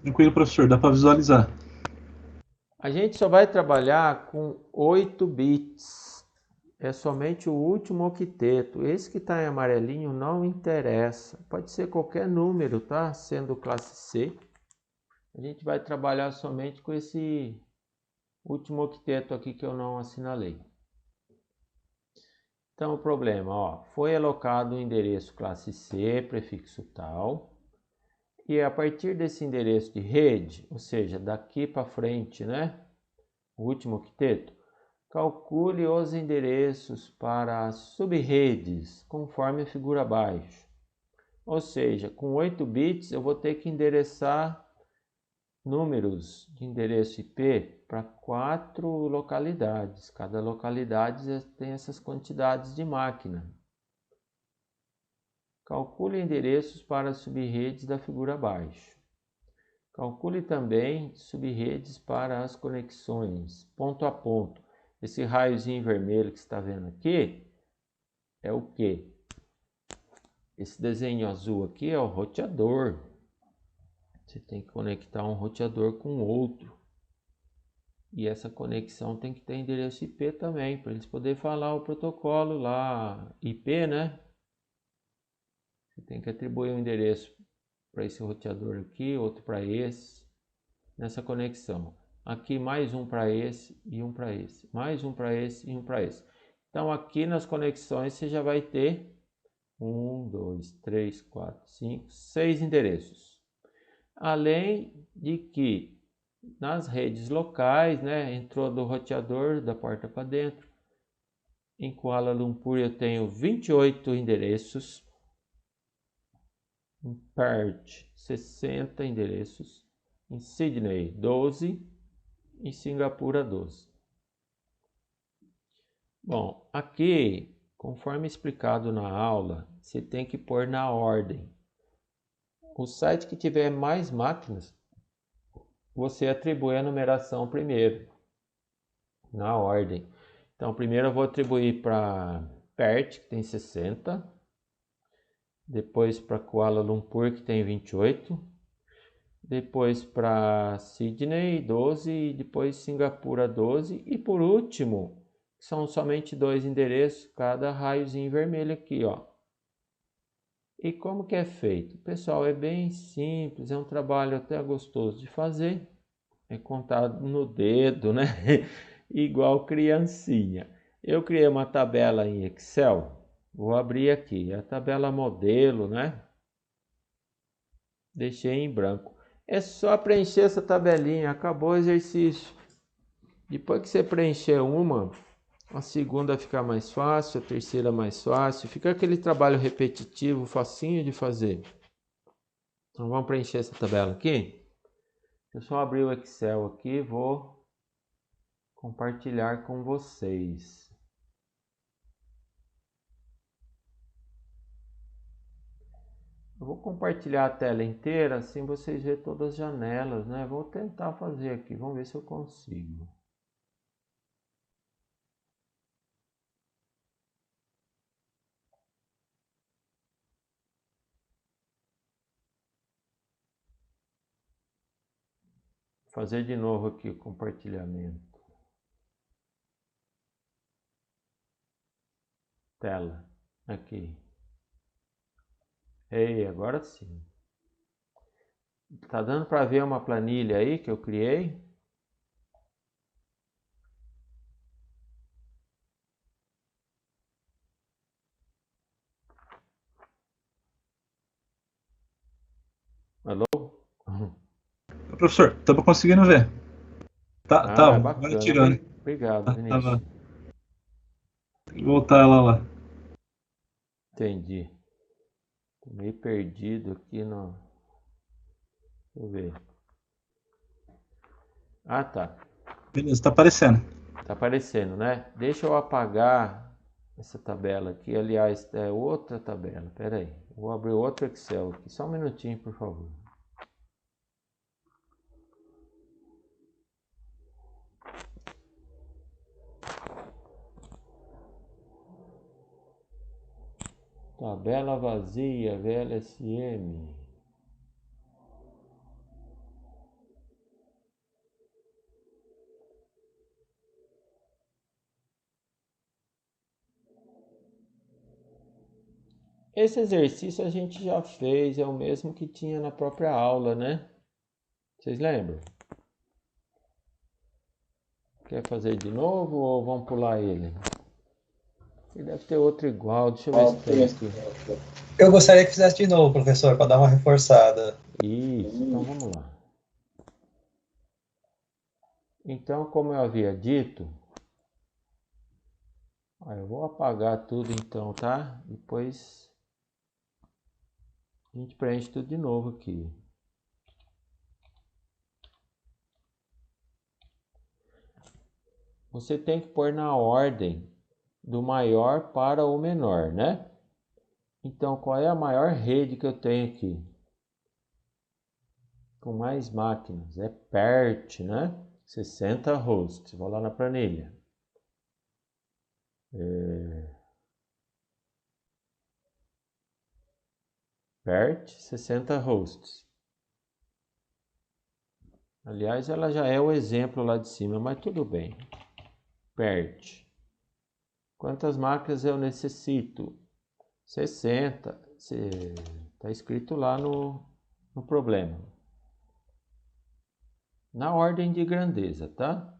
Tranquilo, professor, dá para visualizar. A gente só vai trabalhar com 8 bits. É somente o último octeto. Esse que está em amarelinho não interessa. Pode ser qualquer número, tá? Sendo classe C. A gente vai trabalhar somente com esse último octeto aqui que eu não assinalei. Então, o problema, ó, foi alocado um endereço classe C, prefixo tal. E a partir desse endereço de rede, ou seja, daqui para frente, né? O último octeto, calcule os endereços para as subredes, conforme a figura abaixo. Ou seja, com 8 bits eu vou ter que endereçar números de endereço IP para 4 localidades. Cada localidade tem essas quantidades de máquina. Calcule endereços para as subredes da figura abaixo. Calcule também subredes para as conexões, ponto a ponto. Esse raiozinho vermelho que você está vendo aqui é o quê? Esse desenho azul aqui é o roteador. Você tem que conectar um roteador com outro. E essa conexão tem que ter endereço IP também, para eles poderem falar o protocolo lá, IP, né? Você tem que atribuir um endereço para esse roteador aqui, outro para esse, nessa conexão. Aqui mais um para esse e um para esse, mais um para esse e um para esse. Então aqui nas conexões você já vai ter 1, 2, 3, 4, 5, 6 endereços. Além de que nas redes locais, né, entrou do roteador da porta para dentro. Em Kuala Lumpur eu tenho 28 endereços. Em Perth, 60 endereços. Em Sydney, 12. Em Singapura, 12. Bom, aqui, conforme explicado na aula, você tem que pôr na ordem. O site que tiver mais máquinas, você atribui a numeração primeiro, na ordem. Então, primeiro eu vou atribuir para Perth, que tem 60. Depois para Kuala Lumpur, que tem 28. Depois para Sydney, 12. E depois Singapura, 12. E por último, são somente 2 endereços, cada raiozinho vermelho aqui, ó. E como que é feito? Pessoal, é bem simples, é um trabalho até gostoso de fazer. É contado no dedo, né? Igual criancinha. Eu criei uma tabela em Excel. Vou abrir aqui. A tabela modelo, né? Deixei em branco. É só preencher essa tabelinha. Acabou o exercício. Depois que você preencher uma, a segunda fica mais fácil, a terceira mais fácil. Fica aquele trabalho repetitivo, facinho de fazer. Então vamos preencher essa tabela aqui. Eu só abrir o Excel aqui e vou compartilhar com vocês. Eu vou compartilhar a tela inteira, assim vocês vê todas as janelas, né? Vou tentar fazer aqui, vamos ver se eu consigo. Vou fazer de novo aqui o compartilhamento. Tela, aqui. Ei, agora sim. Tá dando para ver uma planilha aí que eu criei? Alô? Professor, estamos conseguindo ver. Tá, Ah, vai bacana. tirando. Obrigado, Tava. Vinícius. Tem que voltar ela lá. Entendi. Tô meio perdido aqui no. Deixa eu ver. Ah, tá. Beleza, tá aparecendo. Tá aparecendo, né? Deixa eu apagar essa tabela aqui. Aliás, é outra tabela. Pera aí. Vou abrir outro Excel aqui. Só um minutinho, por favor. Tabela vazia, VLSM. Esse exercício a gente já fez, é o mesmo que tinha na própria aula, né? Vocês lembram? Quer fazer de novo ou vamos pular ele? E deve ter outro igual, deixa eu ver se tem aqui. Eu gostaria que fizesse de novo, professor, para dar uma reforçada. Isso, então vamos lá. Então, como eu havia dito, eu vou apagar tudo então, tá? Depois a gente preenche tudo de novo aqui. Você tem que pôr na ordem do maior para o menor, né? Então, qual é a maior rede que eu tenho aqui? Com mais máquinas. É PERT, né? 60 hosts. Vou lá na planilha. PERT, 60 hosts. Aliás, ela já é o exemplo lá de cima, mas tudo bem. PERT. Quantas máquinas eu necessito? 60. Está escrito lá no problema. Na ordem de grandeza, tá?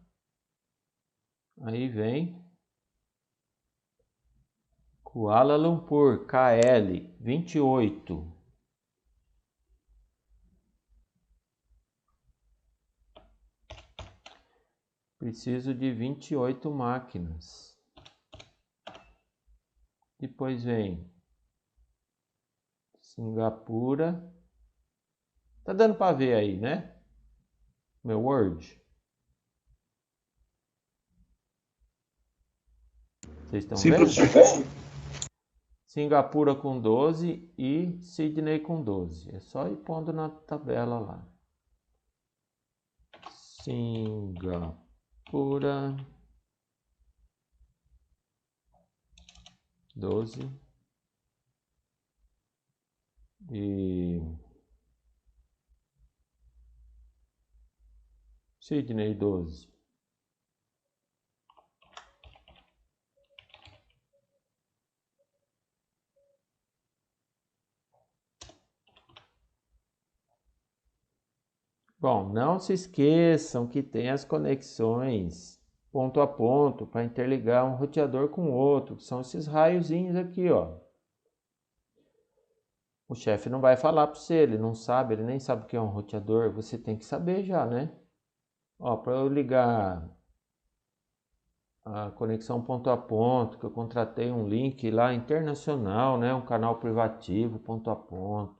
Aí vem Kuala Lumpur, KL, 28. Preciso de 28 máquinas. Depois vem Singapura. Tá dando para ver aí, né? Meu Word. Vocês estão Sim, vendo? professor. Singapura com 12 e Sydney com 12. É só ir pondo na tabela lá. Singapura 12 e Sydney 12. Bom, não se esqueçam que tem as conexões ponto a ponto para interligar um roteador com o outro, que são esses raiozinhos aqui, ó. O chefe não vai falar para você, ele não sabe, ele nem sabe o que é um roteador, você tem que saber já, né? Ó, para eu ligar a conexão ponto a ponto, que eu contratei um link lá internacional, né? Um canal privativo ponto a ponto.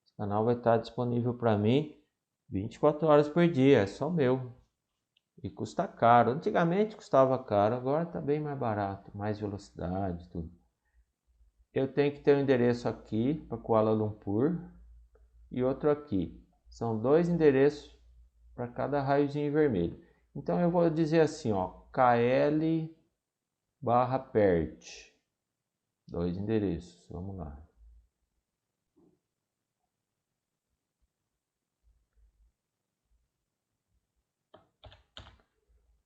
Esse canal vai estar disponível para mim 24 horas por dia, é só meu. E custa caro. Antigamente custava caro, agora está bem mais barato, mais velocidade, tudo. Eu tenho que ter um endereço aqui para Kuala Lumpur e outro aqui. São dois endereços para cada raiozinho vermelho. Então eu vou dizer assim, ó, KL/PERT. Dois endereços, vamos lá.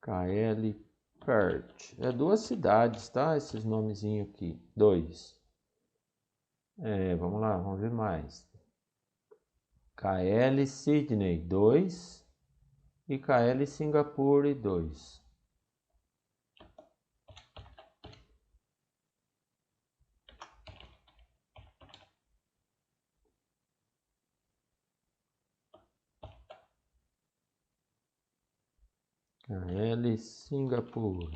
KL/PERT. É duas cidades, tá? Esses nomezinhos aqui. Dois. Vamos lá, vamos ver mais. KL Sydney 2 e KL Singapura 2. AL Singapura.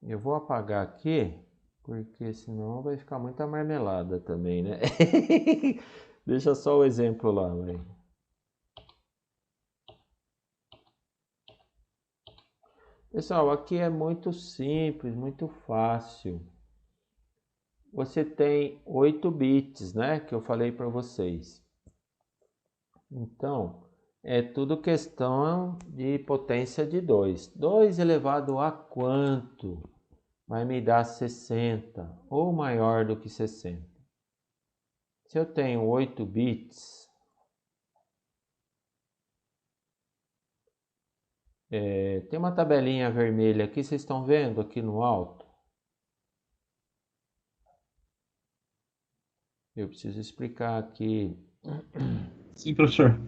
Eu vou apagar aqui, porque senão vai ficar muita marmelada também, né? Deixa só o exemplo lá, vai. Pessoal, aqui é muito simples, muito fácil. Você tem 8 bits, né? Que eu falei para vocês. Então, é tudo questão de potência de 2. 2 elevado a quanto? Vai me dar 60 ou maior do que 60. Se eu tenho 8 bits, tem uma tabelinha vermelha aqui, vocês estão vendo aqui no alto? Eu preciso explicar aqui. Sim, professor.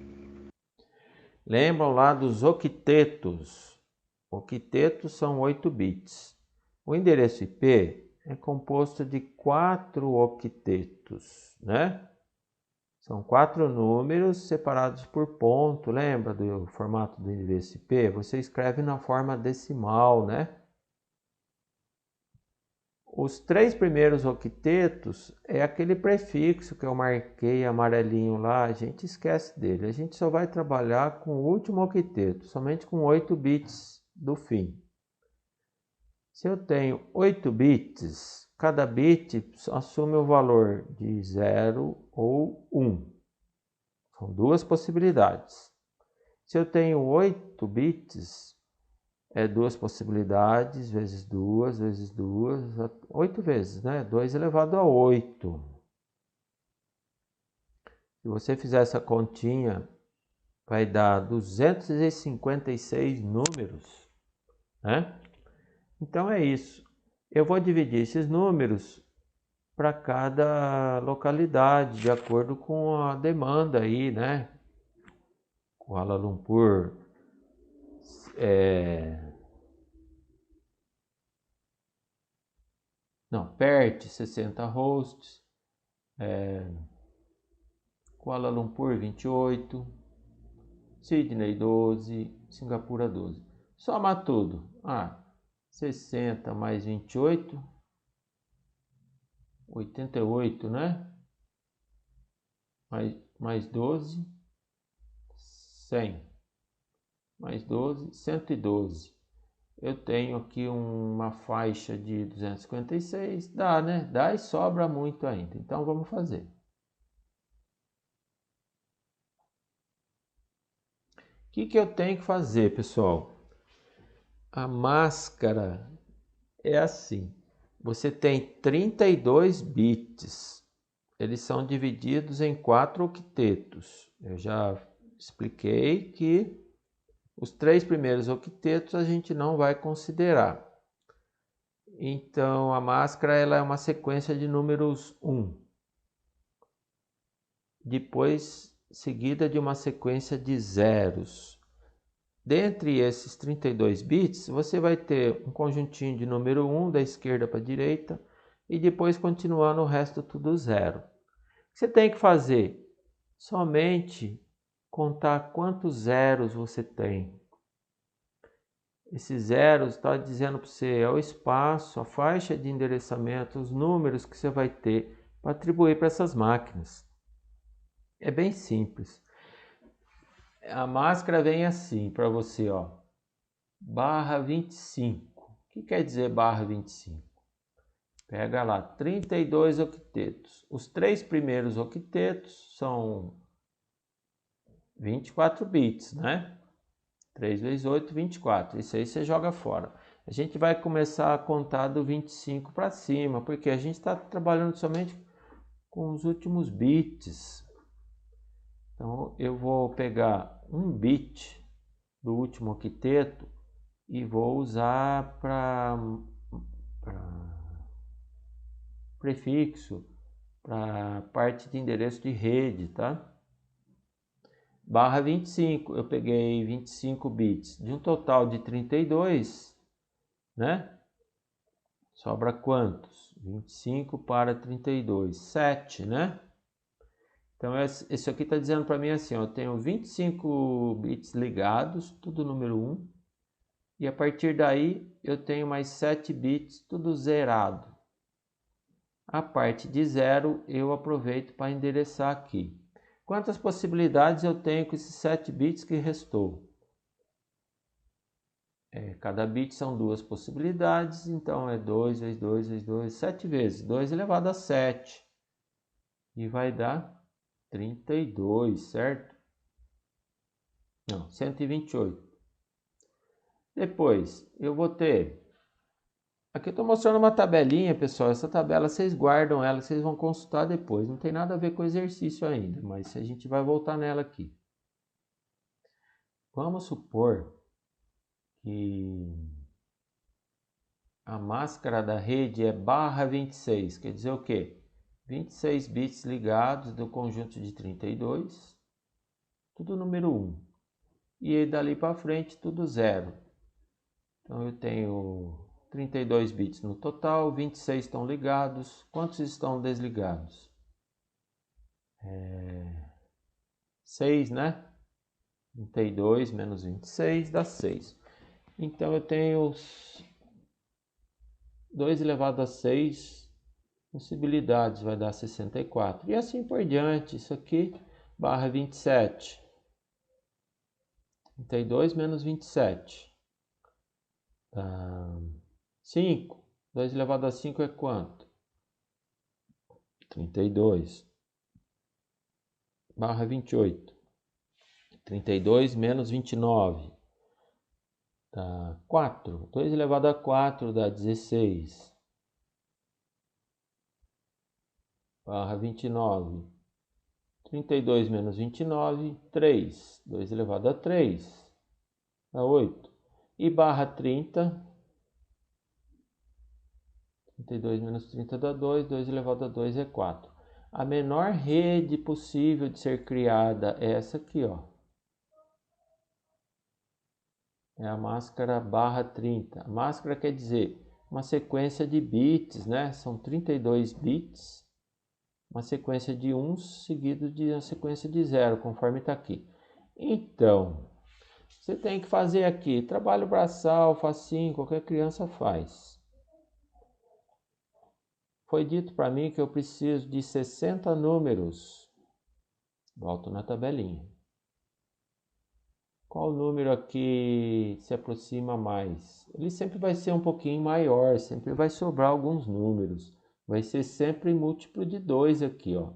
Lembram lá dos octetos? Octetos são 8 bits. O endereço IP é composto de 4 octetos, né? São 4 números separados por ponto. Lembra do formato do endereço IP? Você escreve na forma decimal, né? Os 3 primeiros octetos é aquele prefixo que eu marquei amarelinho lá, a gente esquece dele. A gente só vai trabalhar com o último octeto, somente com 8 bits do fim. Se eu tenho 8 bits, cada bit assume o valor de 0 ou 1. São duas possibilidades. Se eu tenho 8 bits, é 2 possibilidades, vezes 2, 8 vezes, né? 2 elevado a 8. Se você fizer essa continha, vai dar 256 números, né? Então é isso. Eu vou dividir esses números para cada localidade, de acordo com a demanda aí, né? Kuala Lumpur, Perth, 60 hosts, Kuala Lumpur, 28, Sydney, 12, Singapura, 12. Soma tudo. 60 mais 28, 88, né? Mais 12, 100. Mais 12, 112. Eu tenho aqui uma faixa de 256. Dá, né? Dá e sobra muito ainda. Então vamos fazer. O que eu tenho que fazer, pessoal? A máscara é assim. Você tem 32 bits. Eles são divididos em 4 octetos. Eu já expliquei que os 3 primeiros octetos a gente não vai considerar. Então, a máscara ela é uma sequência de números 1. Depois, seguida de uma sequência de zeros. Dentre esses 32 bits, você vai ter um conjuntinho de número 1 da esquerda para a direita e depois continuando o resto tudo zero. O que você tem que fazer? Somente contar quantos zeros você tem. Esses zeros está dizendo para você é o espaço, a faixa de endereçamento, os números que você vai ter para atribuir para essas máquinas. É bem simples. A máscara vem assim para você, ó, barra 25. O que quer dizer barra 25? Pega lá, 32 octetos. Os 3 primeiros octetos são 24 bits, né? 3 vezes 8, 24. Isso aí você joga fora. A gente vai começar a contar do 25 para cima, porque a gente está trabalhando somente com os últimos bits. Então, eu vou pegar um bit do último octeto e vou usar para prefixo, para parte de endereço de rede, tá? Barra 25, eu peguei 25 bits de um total de 32, né? Sobra quantos? 25 para 32. 7, né? Então, isso aqui está dizendo para mim assim, ó, eu tenho 25 bits ligados, tudo número 1. E a partir daí, eu tenho mais 7 bits, tudo zerado. A parte de 0, eu aproveito para endereçar aqui. Quantas possibilidades eu tenho com esses 7 bits que restou? Cada bit são 2 possibilidades, então é 2 vezes 2 vezes 2, 7 vezes. 2 elevado a 7. E vai dar 32, certo? Não, 128. Depois, eu vou ter... Aqui eu estou mostrando uma tabelinha, pessoal. Essa tabela vocês guardam ela, vocês vão consultar depois. Não tem nada a ver com o exercício ainda, mas a gente vai voltar nela aqui. Vamos supor que a máscara da rede é /26. Quer dizer o quê? 26 bits ligados do conjunto de 32, tudo número 1. E dali para frente, tudo 0. Então eu tenho 32 bits no total, 26 estão ligados. Quantos estão desligados? 6, né? 32 menos 26 dá 6. Então eu tenho 2 elevado a 6 possibilidades, vai dar 64. E assim por diante, isso aqui, /27. 32 menos 27. 5. 2 elevado a 5 é quanto? 32. /28. 32 menos 29. Dá 4. 2 elevado a 4 dá 16. /29. 32 menos 29, 3. 2 elevado a 3 dá 8. E /30. 32 menos 30 dá 2. 2 elevado a 2 é 4. A menor rede possível de ser criada é essa aqui, ó. É a máscara /30. A máscara quer dizer uma sequência de bits, né? São 32 bits. Uma sequência de 1 seguido de uma sequência de 0, conforme está aqui. Então, você tem que fazer aqui, trabalho braçal, facinho, qualquer criança faz. Foi dito para mim que eu preciso de 60 números. Volto na tabelinha. Qual número aqui se aproxima mais? Ele sempre vai ser um pouquinho maior, sempre vai sobrar alguns números. Vai ser sempre múltiplo de 2 aqui, ó.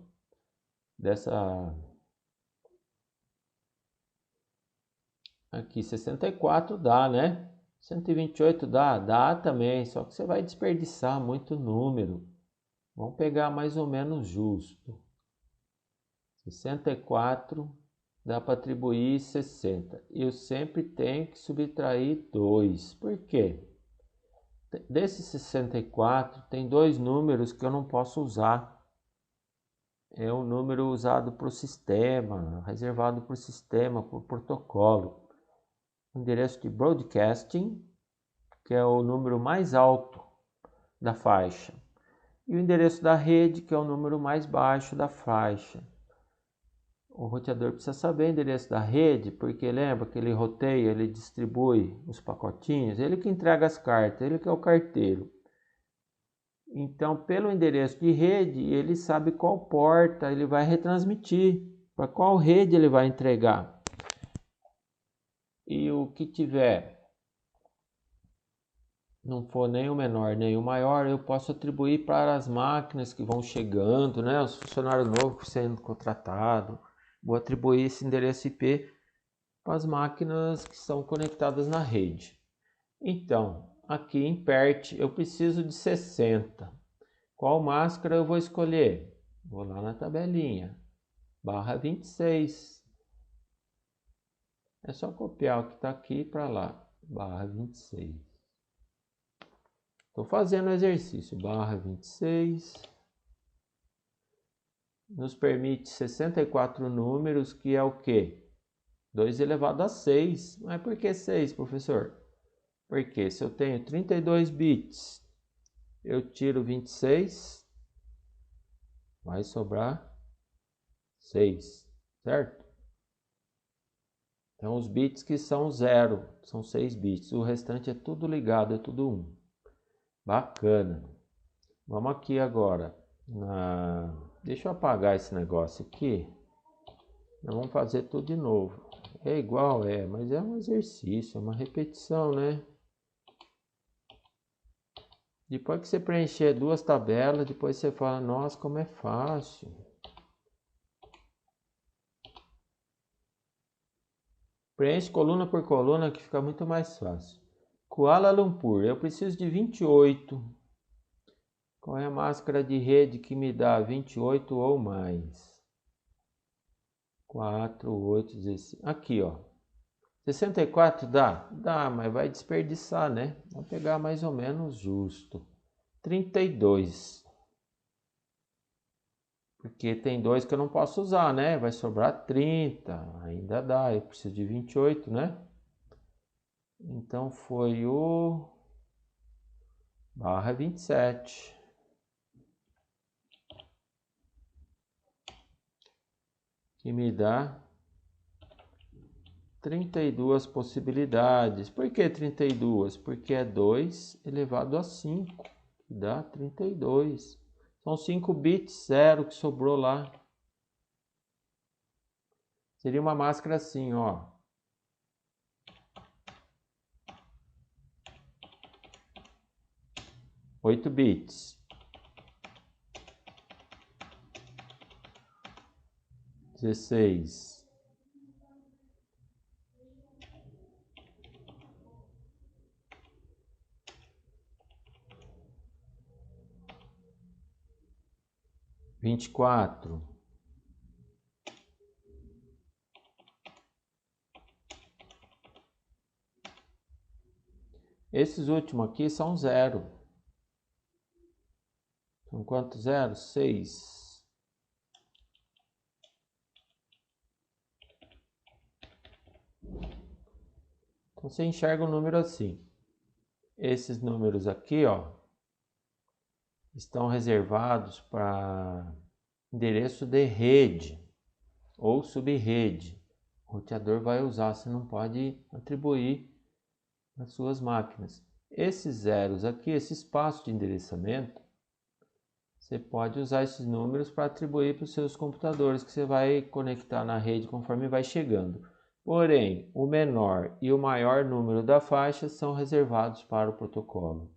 Aqui 64 dá, né? 128 dá? Dá também, só que você vai desperdiçar muito número. Vamos pegar mais ou menos justo. 64 dá para atribuir 60. Eu sempre tenho que subtrair 2. Por quê? Desses 64, tem 2 números que eu não posso usar. É um número usado para o sistema, reservado para o sistema, por protocolo. O endereço de broadcasting, que é o número mais alto da faixa. E o endereço da rede, que é o número mais baixo da faixa. O roteador precisa saber o endereço da rede, porque lembra que ele roteia, ele distribui os pacotinhos, ele que entrega as cartas, ele que é o carteiro. Então, pelo endereço de rede, ele sabe qual porta ele vai retransmitir, para qual rede ele vai entregar. E o que tiver, não for nem o menor nem o maior, eu posso atribuir para as máquinas que vão chegando, né? Os funcionários novos sendo contratados. Vou atribuir esse endereço IP para as máquinas que são conectadas na rede. Então, aqui em PERT eu preciso de 60. Qual máscara eu vou escolher? Vou lá na tabelinha. /26. É só copiar o que está aqui para lá. /26. Estou fazendo o exercício. /26. Nos permite 64 números, que é o quê? 2 elevado a 6. Mas por que 6, professor? Porque se eu tenho 32 bits eu tiro 26, vai sobrar 6, certo? Então, os bits que são 0, são 6 bits. O restante é tudo ligado, é tudo 1. Bacana. Vamos aqui agora. Deixa eu apagar esse negócio aqui. Nós vamos fazer tudo de novo. É igual, mas é um exercício, é uma repetição, né? Depois que você preencher 2 tabelas, depois você fala, nossa, como é fácil. Preenche coluna por coluna que fica muito mais fácil. Kuala Lumpur, eu preciso de 28. Qual é a máscara de rede que me dá 28 ou mais? 4, 8, 16. Aqui, ó. 64 dá? Dá, mas vai desperdiçar, né? Vou pegar mais ou menos justo. 32. Porque tem 2 que eu não posso usar, né? Vai sobrar 30. Ainda dá, eu preciso de 28, né? Então foi o barra 27. Que me dá 32 possibilidades. Por que 32? Porque é 2 elevado a 5, que dá 32. São 5 bits, 0 que sobrou lá. Seria uma máscara assim, ó. Oito bits. 16. 24. Esses últimos aqui são 0. São quantos zeros? 6. Então você enxerga o número assim. Esses números aqui, ó, estão reservados para endereço de rede ou subrede. O roteador vai usar, você não pode atribuir nas suas máquinas. Esses zeros aqui, esse espaço de endereçamento, você pode usar esses números para atribuir para os seus computadores que você vai conectar na rede conforme vai chegando. Porém, o menor e o maior número da faixa são reservados para o protocolo.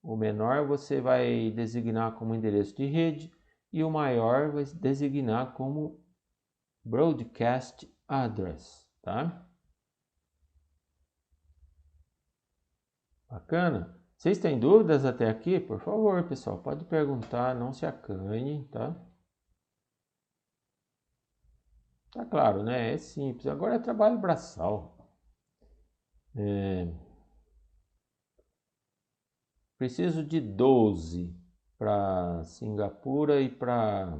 O menor você vai designar como endereço de rede e o maior vai designar como broadcast address, tá? Bacana? Vocês têm dúvidas até aqui? Por favor, pessoal, pode perguntar, não se acanhem, tá? Tá claro, né? É simples. Agora é trabalho braçal. Preciso de 12 para Singapura e para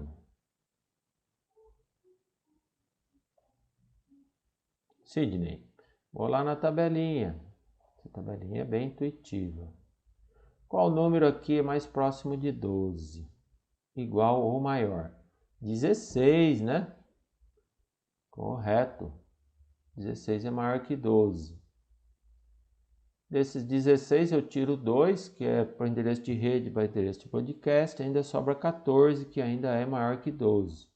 Sydney. Vou lá na tabelinha. Essa tabelinha é bem intuitiva. Qual número aqui é mais próximo de 12? Igual ou maior? 16, né? Correto. 16 é maior que 12. Desses 16 eu tiro 2, que é para o endereço de rede, para o endereço de podcast, ainda sobra 14, que ainda é maior que 12.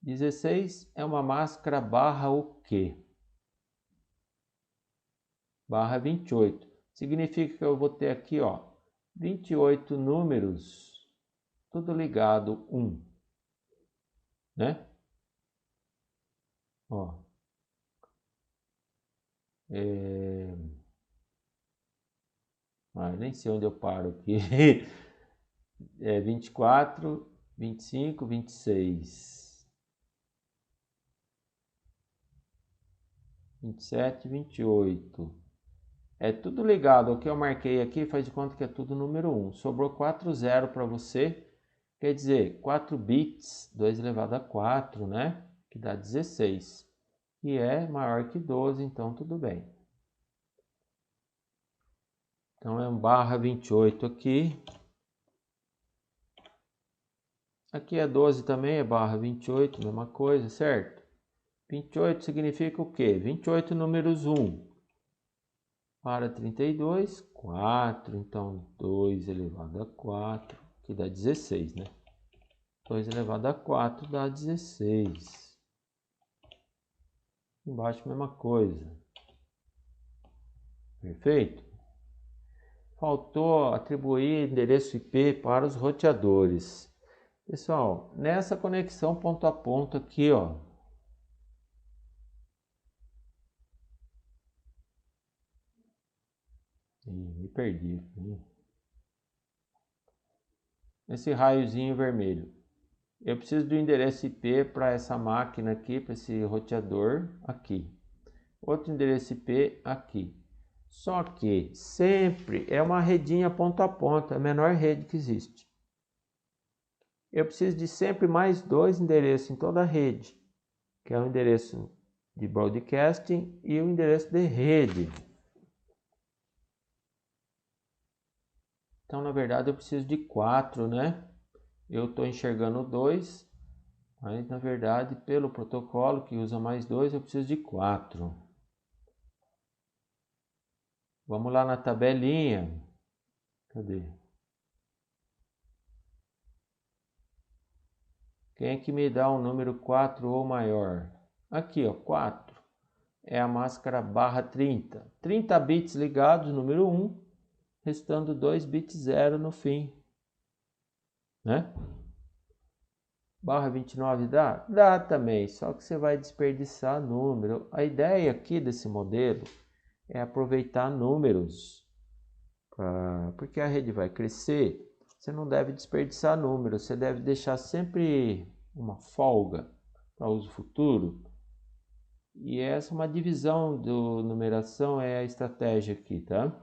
16 é uma máscara barra o quê? Barra 28. Significa que eu vou ter aqui, ó, 28 números, tudo ligado 1, né? Ó. Nem sei onde eu paro aqui. 24, 25, 26, 27, 28. É tudo ligado. O que eu marquei aqui faz de conta que é tudo número 1. Sobrou 4 0 para você. Quer dizer, 4 bits, 2 elevado a 4, né? Que dá 16. E é maior que 12, então tudo bem. Então é um barra 28 aqui. Aqui é 12 também, é barra 28, mesma coisa, certo? 28 significa o quê? 28 números 1 para 32, 4. Então 2 elevado a 4, que dá 16, né? 2 elevado a 4 dá 16. Embaixo, mesma coisa. Perfeito? Faltou atribuir endereço IP para os roteadores. Pessoal, nessa conexão ponto a ponto aqui, ó. Me perdi aqui. Esse raiozinho vermelho. Eu preciso do endereço IP para essa máquina aqui, para esse roteador aqui. Outro endereço IP aqui. Só que sempre é uma redinha ponto a ponto, é a menor rede que existe. Eu preciso de sempre mais 2 endereços em toda a rede, que é o endereço de broadcasting e o endereço de rede. Então, na verdade, eu preciso de 4, né? Eu estou enxergando 2, mas na verdade, pelo protocolo que usa mais 2, eu preciso de 4. Vamos lá na tabelinha. Cadê? Quem é que me dá um número 4 ou maior? Aqui, ó, 4. É a máscara barra 30. 30 bits ligados, número 1, restando 2 bits 0 no fim. Né? Barra 29 dá? Dá também, só que você vai desperdiçar número. A ideia aqui desse modelo é aproveitar números, porque a rede vai crescer. Você não deve desperdiçar números, você deve deixar sempre uma folga para uso futuro. E essa é uma divisão do numeração, é a estratégia aqui, tá?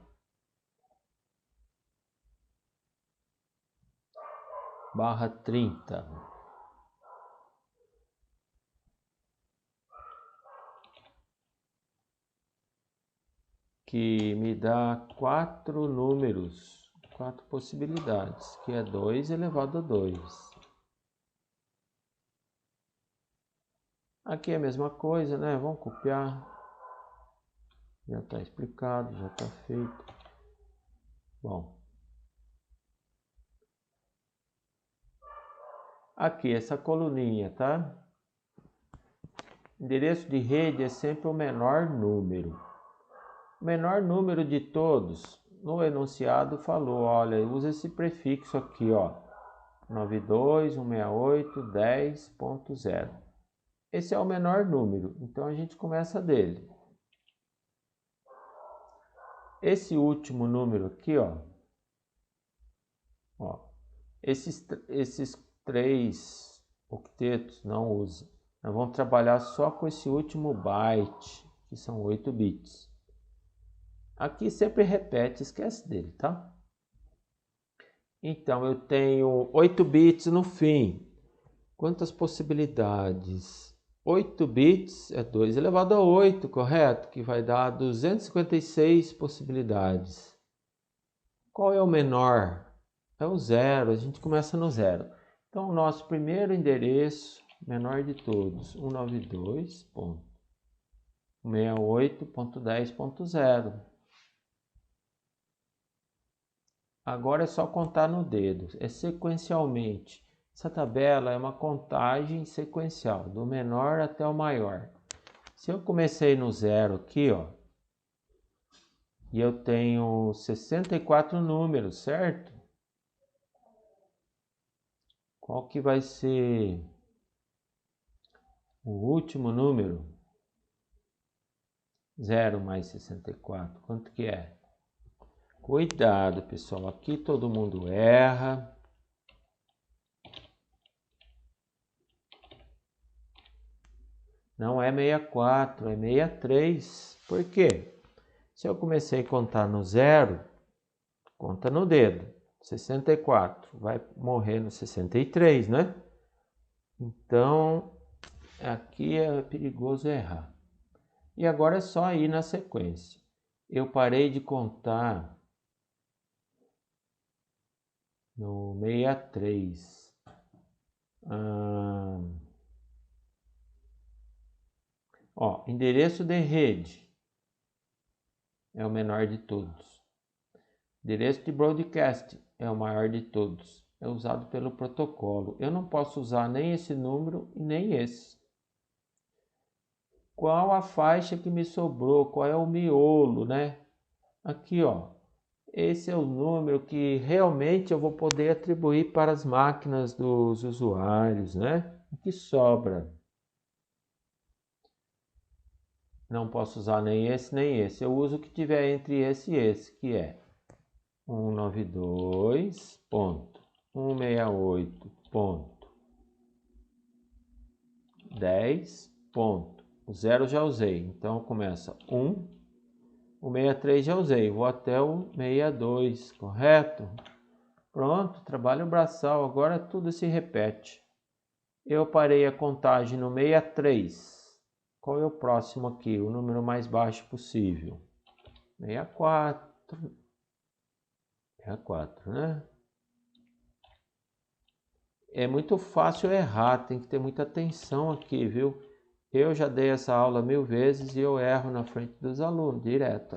Barra 30. Que me dá 4 números, 4 possibilidades, que é 2 elevado a 2. Aqui é a mesma coisa, né? Vamos copiar. Já está explicado, já está feito. Bom. Aqui, essa coluninha, tá? Endereço de rede é sempre o menor número. O menor número de todos, no enunciado falou, olha, usa esse prefixo aqui, ó. 92.168.10.0. Esse é o menor número, então a gente começa dele. Esse último número aqui, ó, esses 3 octetos não usa. Nós vamos trabalhar só com esse último byte, que são 8 bits. Aqui sempre repete, esquece dele, tá? Então eu tenho 8 bits no fim. Quantas possibilidades? 8 bits é 2 elevado a 8, correto? Que vai dar 256 possibilidades. Qual é o menor? É o 0, a gente começa no 0. Então, o nosso primeiro endereço, menor de todos, 192.168.10.0. Agora é só contar no dedo, é sequencialmente. Essa tabela é uma contagem sequencial, do menor até o maior. Se eu comecei no 0 aqui, ó, e eu tenho 64 números, certo? Qual que vai ser o último número? 0 mais 64, quanto que é? Cuidado, pessoal, aqui todo mundo erra. Não é 64, é 63. Por quê? Se eu comecei a contar no 0, conta no dedo. 64, vai morrer no 63, né? Então, aqui é perigoso errar. E agora é só ir na sequência. Eu parei de contar no 63. Ó, endereço de rede é o menor de todos. Endereço de broadcast é o maior de todos. É usado pelo protocolo. Eu não posso usar nem esse número e nem esse. Qual a faixa que me sobrou? Qual é o miolo, né? Aqui, ó. Esse é o número que realmente eu vou poder atribuir para as máquinas dos usuários, né? O que sobra? Não posso usar nem esse, nem esse. Eu uso o que tiver entre esse e esse, que é 192.168.10. O 0 já usei, então começa 1. O 63 já usei, vou até o 62, correto? Pronto, trabalho braçal, agora tudo se repete. Eu parei a contagem no 63. Qual é o próximo aqui? O número mais baixo possível. 64. 64, né? É muito fácil errar, tem que ter muita atenção aqui, viu? Eu já dei essa aula 1000 vezes e eu erro na frente dos alunos, direto.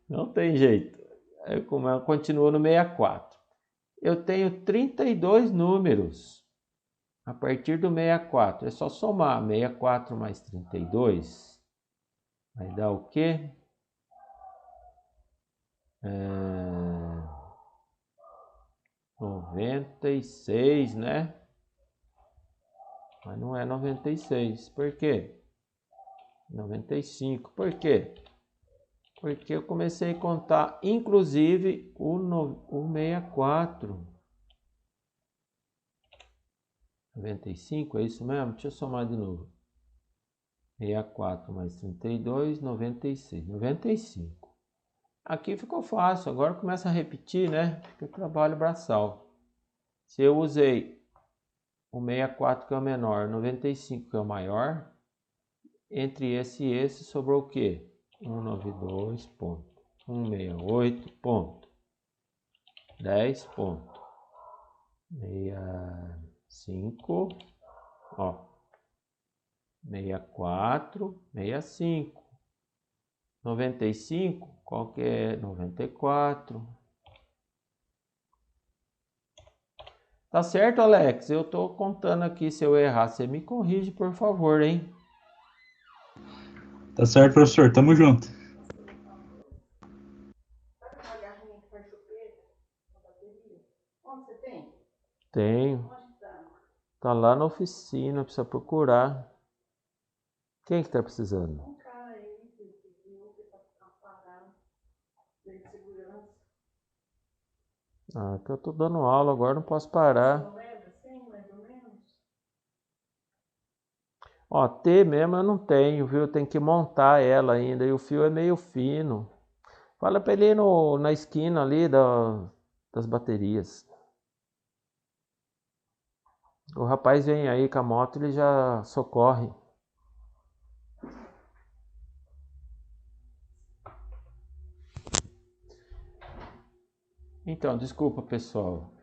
Não tem jeito. Eu continuo no 64. Eu tenho 32 números. A partir do 64, é só somar 64 mais 32. Vai dar o quê? 96, né? Mas não é 96. Por quê? 95. Por quê? Porque eu comecei a contar, inclusive, o 64. 95, é isso mesmo? Deixa eu somar de novo. 64 mais 32, 96. 95. Aqui ficou fácil, agora começa a repetir, né? Fica trabalho braçal. Se eu usei o 64 que é o menor, 95 que é o maior, entre esse e esse sobrou o quê? 192.168.10. 65, ó, 64, 65. 95, qual que é? 94. Tá certo, Alex? Eu tô contando aqui, se eu errar, você me corrige, por favor, hein? Tá certo, professor. Tamo junto. Tenho. Tá lá na oficina, precisa procurar. Quem que tá precisando? Ah, que eu tô dando aula agora, não posso parar. Ó, T mesmo eu não tenho, viu? Eu tenho que montar ela ainda e o fio é meio fino. Fala pra ele ir na esquina ali das baterias. O rapaz vem aí com a moto, ele já socorre. Então, desculpa, pessoal.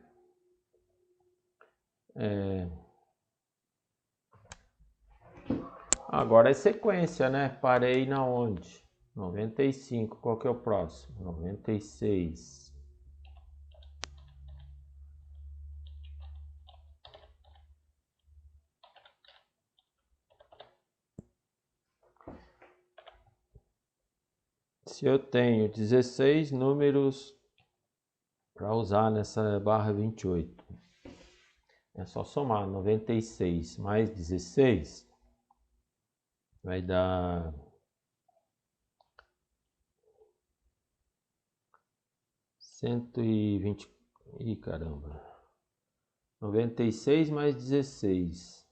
Agora é sequência, né? Parei na onde? 95. Qual que é o próximo? 96. Se eu tenho 16 números para usar nessa barra 28, é só somar 96 mais 16, vai dar 120. Ih, caramba. 96 mais 16.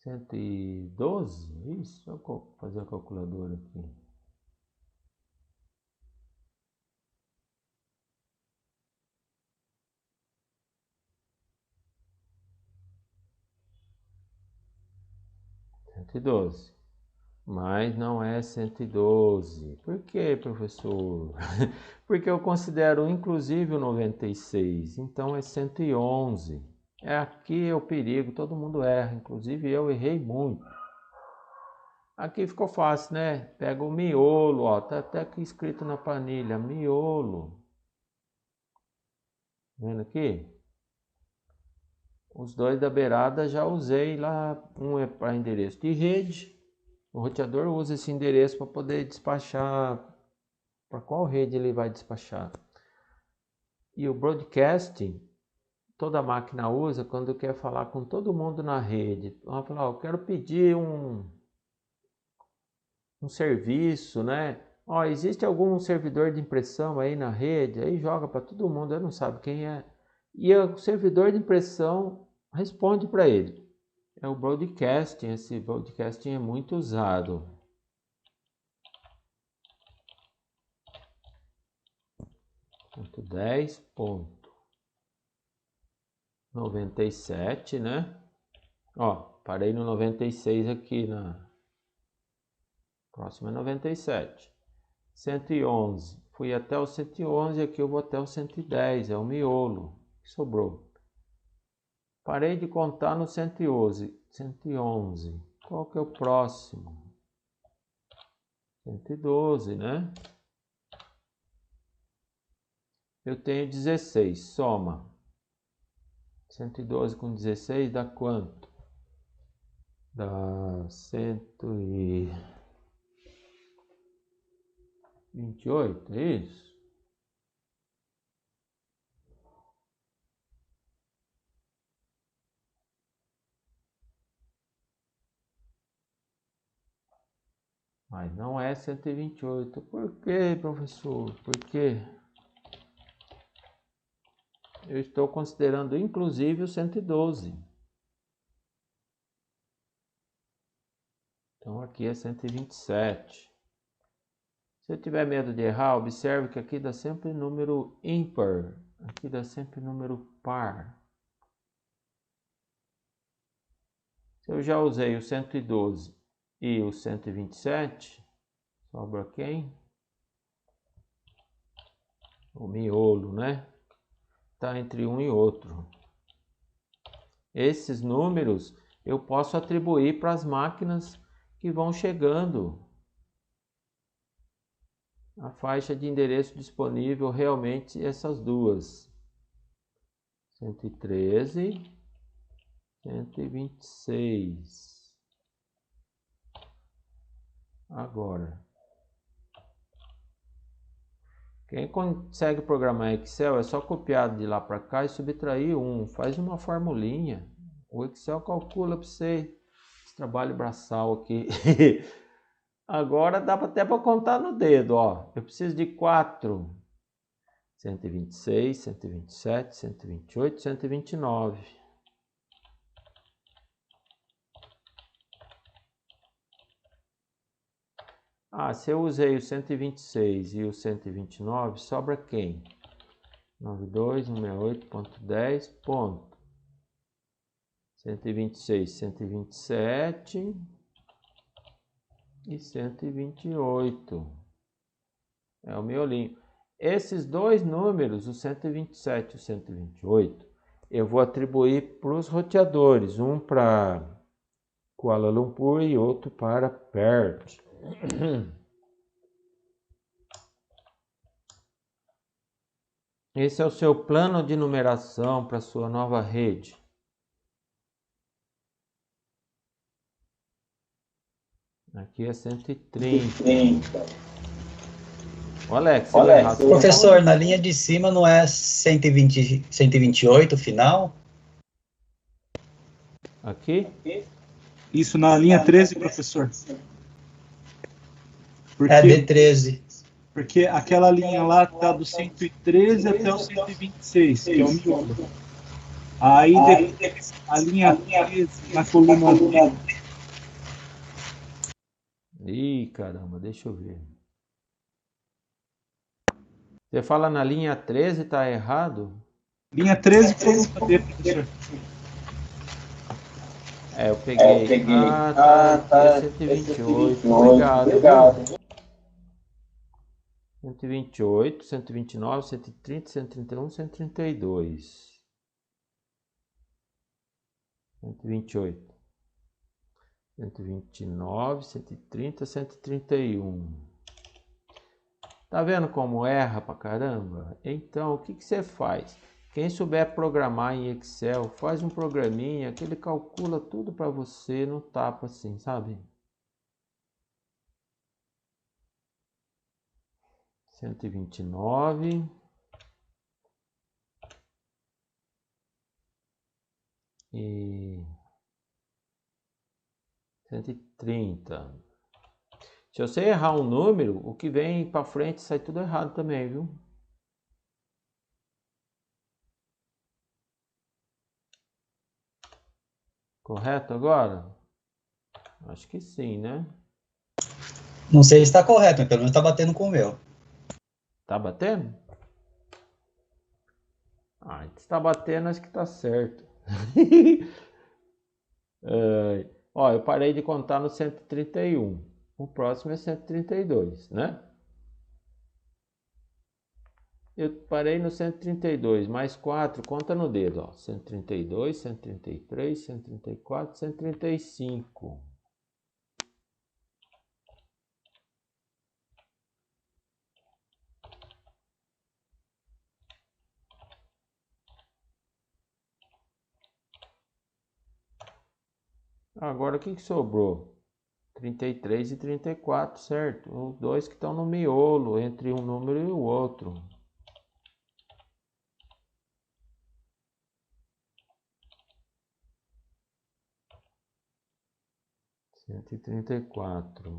112? Isso, deixa eu fazer a calculadora aqui. Cento e 12. Mas não é 112. Por quê, professor? Porque eu considero inclusive o 96, então é 111. Aqui é o perigo, todo mundo erra, inclusive eu errei muito. Aqui ficou fácil, né? Pega o miolo, ó, tá até aqui escrito na planilha, miolo. Vendo aqui? Os dois da beirada já usei lá, um é para endereço de rede. O roteador usa esse endereço para poder despachar para qual rede ele vai despachar. E o broadcasting, toda máquina usa quando quer falar com todo mundo na rede. Ela fala, eu quero pedir um serviço, né? Ó, existe algum servidor de impressão aí na rede? Aí joga para todo mundo, ele não sabe quem é. E o servidor de impressão responde para ele. É o broadcasting, esse broadcasting é muito usado. Ponto 10.97, né? Ó, parei no 96 aqui na próxima é 97. 111. Fui até o 111, aqui eu vou até o 110, é o miolo que sobrou. Parei de contar no 111. 111. Qual que é o próximo? 112, né? Eu tenho 16, soma. 112 com 16 dá quanto? Dá 128, é isso? Mas não é 128. Por quê, professor? Por quê? Eu estou considerando inclusive o 112. Então aqui é 127. Se eu tiver medo de errar, observe que aqui dá sempre número ímpar. Aqui dá sempre número par. Se eu já usei o 112 e o 127, sobra quem? O miolo, né? Está entre um e outro. Esses números eu posso atribuir para as máquinas que vão chegando. A faixa de endereço disponível realmente essas duas. 113, 126. Agora, quem consegue programar Excel é só copiar de lá para cá e subtrair 1. Faz uma formulinha. O Excel calcula para você esse trabalho braçal aqui. Agora dá até para contar no dedo, ó. Eu preciso de 4. 126, 127, 128, 129. Ah, se eu usei o 126 e o 129, sobra quem? 92.168.10. 126, 127 e 128. É o miolinho. Esses dois números, o 127 e o 128, eu vou atribuir para os roteadores. Um para Kuala Lumpur e outro para Perth. Esse é o seu plano de numeração para a sua nova rede. Aqui é 130. Ô Alex, você vai errar. Professor, na linha de cima não é 120, 128 o final? Aqui? Isso na linha 13, professor. Porque, é D13. Porque aquela linha lá tá do 113 até o 126, que é o miolo. Aí a linha 13 na coluna D. Ih, caramba, deixa eu ver. Você fala na linha 13, tá errado? Linha 13, coluna D, professor. Eu peguei. Tá, aqui é 128. Obrigado, viu? 128, 129, 130, 131, 132. 128. 129, 130, 131. Tá vendo como erra pra caramba? Então, o que você faz? Quem souber programar em Excel, faz um programinha que ele calcula tudo para você no tapa assim, sabe? 129 e 130. Se você errar um número, o que vem para frente sai tudo errado também, viu? Correto agora? Acho que sim, né? Não sei se está correto, mas pelo menos está batendo com o meu. Tá batendo? Se tá batendo, acho que tá certo. Ó, eu parei de contar no 131. O próximo é 132, né? Eu parei no 132, mais 4, conta no dedo, ó. 132, 133, 134, 135. Agora o que sobrou? 33 e 34, certo? Os dois que estão no miolo, entre um número e o outro. Cento e 134.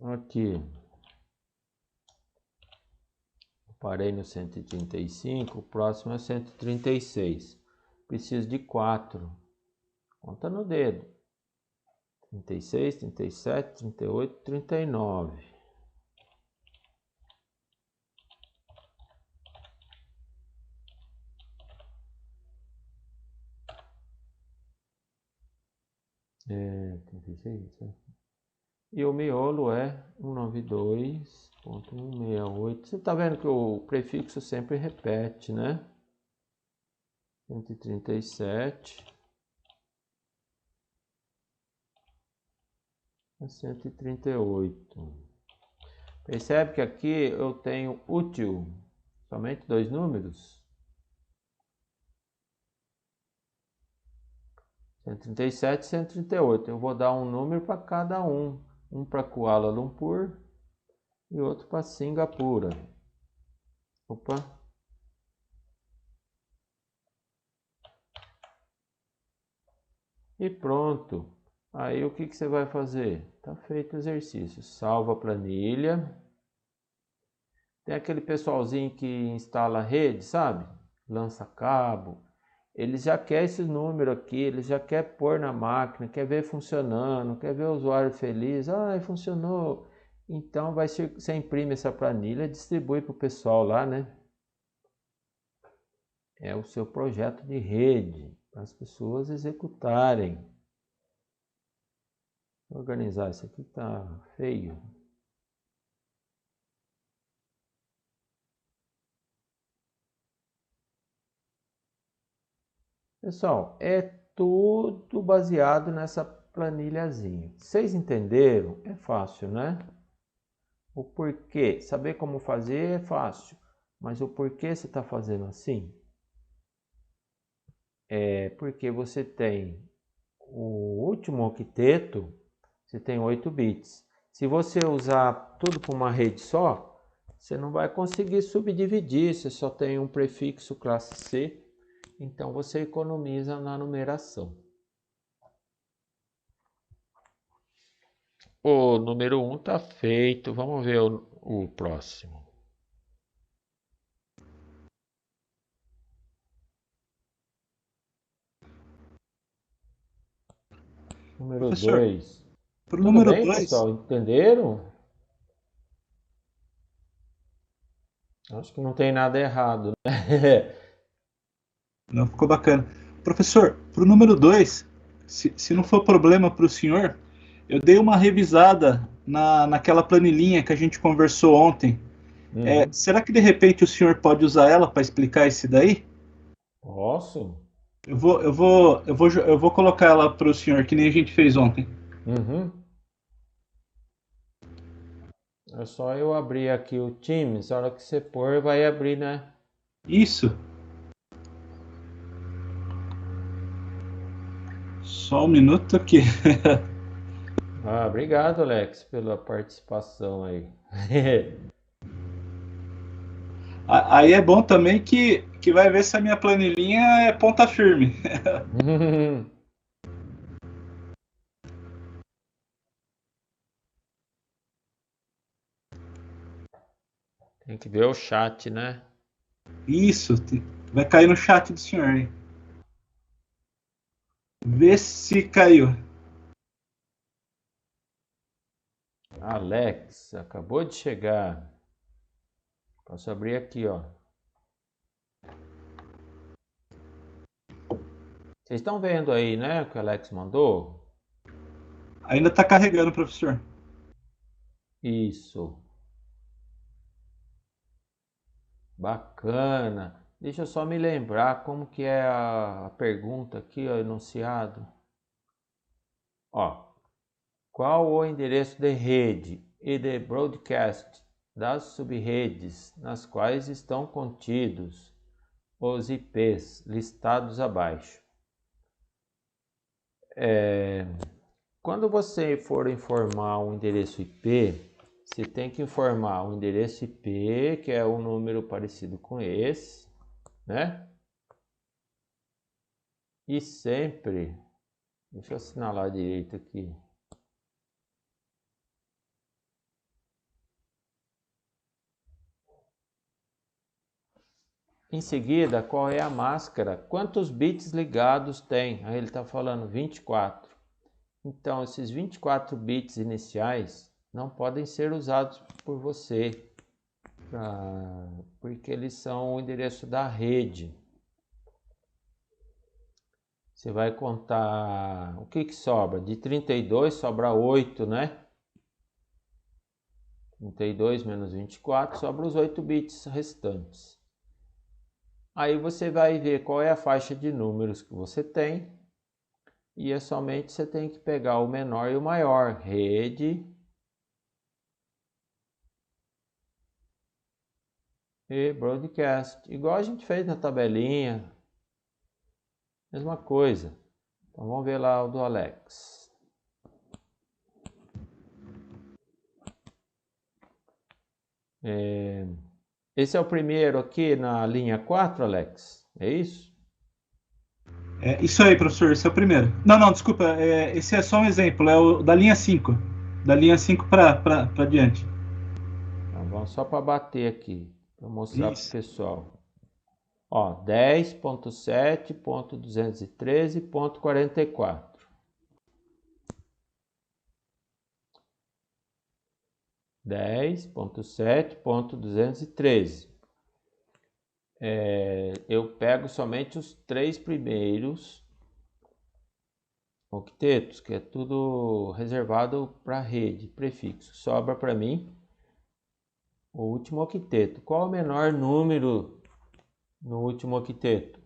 Aqui. Parei no 135, o próximo é 136. Preciso de 4. Conta no dedo. 36, 37, 38, 39. É, 36, né? E o miolo é 192.168. Você está vendo que o prefixo sempre repete, né? 137 a 138. Percebe que aqui eu tenho útil, somente 2 números. 137 e 138. Eu vou dar um número para cada um. Um para Kuala Lumpur e outro para Singapura. Opa. E pronto. Aí o que você vai fazer? Tá feito o exercício. Salva a planilha. Tem aquele pessoalzinho que instala rede, sabe? Lança cabo. Ele já quer esse número aqui, ele já quer pôr na máquina, quer ver funcionando, quer ver o usuário feliz. Funcionou. Então você imprime essa planilha, distribui para o pessoal lá, né? É o seu projeto de rede, para as pessoas executarem. Vou organizar isso aqui, tá feio. Pessoal, é tudo baseado nessa planilhazinha. Vocês entenderam? É fácil, né? O porquê, saber como fazer é fácil, mas o porquê você está fazendo assim? É porque você tem o último octeto, você tem 8 bits. Se você usar tudo para uma rede só, você não vai conseguir subdividir, você só tem um prefixo classe C, então você economiza na numeração. O número 1 está feito, vamos ver o próximo. Número 2. Pro Tudo número bem, 2. pessoal? Entenderam? Acho que não tem nada errado, né? Não ficou bacana. Professor, para o número 2, se não for problema para o senhor, eu dei uma revisada naquela planilhinha que a gente conversou ontem. Uhum. Será que de repente o senhor pode usar ela para explicar esse daí? Posso? Eu vou colocar ela para o senhor, que nem a gente fez ontem. Uhum. É só eu abrir aqui o Teams, a hora que você pôr, vai abrir, né? Isso. Só um minuto aqui. Ah, obrigado, Alex, pela participação aí. Aí é bom também que vai ver se a minha planilhinha é ponta firme. Tem que ver o chat, né? Isso, vai cair no chat do senhor aí. Vê se caiu. Alex, acabou de chegar. Posso abrir aqui, ó. Vocês estão vendo aí, né, o que o Alex mandou? Ainda está carregando, professor. Isso. Bacana. Deixa eu só me lembrar como que é a pergunta aqui, o enunciado. Ó, qual o endereço de rede e de broadcast das subredes nas quais estão contidos os IPs listados abaixo? Quando você for informar um endereço IP, você tem que informar o endereço IP, que é um número parecido com esse, né? E sempre, deixa eu assinalar direito aqui. Em seguida, qual é a máscara? Quantos bits ligados tem? Aí ele está falando 24. Então, esses 24 bits iniciais não podem ser usados por você, porque eles são o endereço da rede. Você vai contar o que sobra? De 32 sobra 8, né? 32 menos 24 sobra os 8 bits restantes. Aí você vai ver qual é a faixa de números que você tem. E é somente você tem que pegar o menor e o maior. Rede e broadcast. Igual a gente fez na tabelinha. Mesma coisa. Então vamos ver lá o do Alex. Esse é o primeiro aqui na linha 4, Alex? É isso? Isso aí, professor, esse é o primeiro. Não, desculpa, esse é só um exemplo, é o da linha 5. Da linha 5 para diante. Então, vamos só para bater aqui, para mostrar para o Isso. pessoal. Ó, 10.7.213.44. Dez ponto sete ponto 213. Eu pego somente os 3 primeiros octetos, que é tudo reservado para rede, prefixo. Sobra para mim o último octeto. Qual o menor número no último octeto?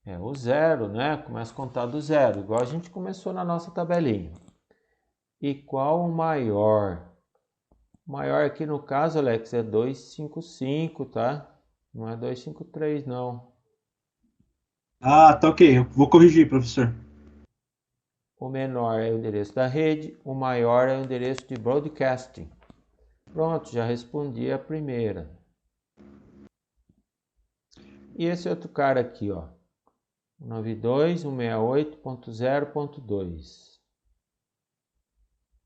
É o 0, né? Começa a contar do 0, igual a gente começou na nossa tabelinha. E qual o maior? O maior aqui no caso, Alex, é 255, tá? Não é 253, não. Ah, tá ok. Eu vou corrigir, professor. O menor é o endereço da rede, o maior é o endereço de broadcasting. Pronto, já respondi a primeira. E esse outro cara aqui, ó. 92.168.0.2.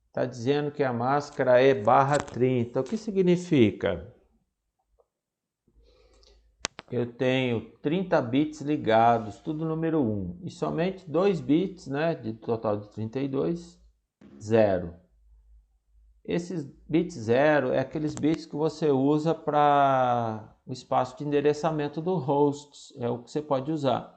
Está dizendo que a máscara é /30. O que significa? Eu tenho 30 bits ligados, tudo número 1. E somente 2 bits, né, de total de 32, 0. Esses bits 0 é aqueles bits que você usa para o espaço de endereçamento do host. É o que você pode usar.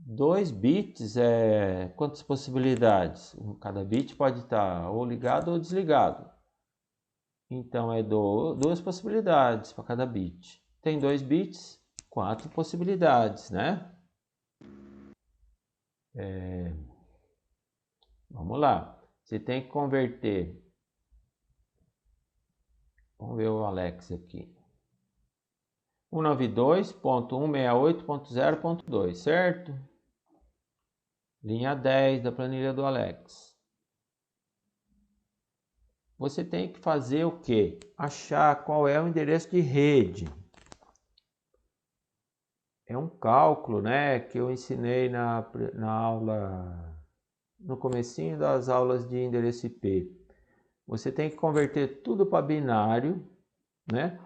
2 bits é quantas possibilidades? Cada bit pode estar ou ligado ou desligado. Então é 2 possibilidades para cada bit. Tem 2 bits, 4 possibilidades, né? Vamos lá. Você tem que converter. Vamos ver o Alex aqui. 192.168.0.2, certo? Linha 10 da planilha do Alex. Você tem que fazer o quê? Achar qual é o endereço de rede. É um cálculo, né, que eu ensinei na aula, no comecinho das aulas de endereço IP. Você tem que converter tudo para binário, né?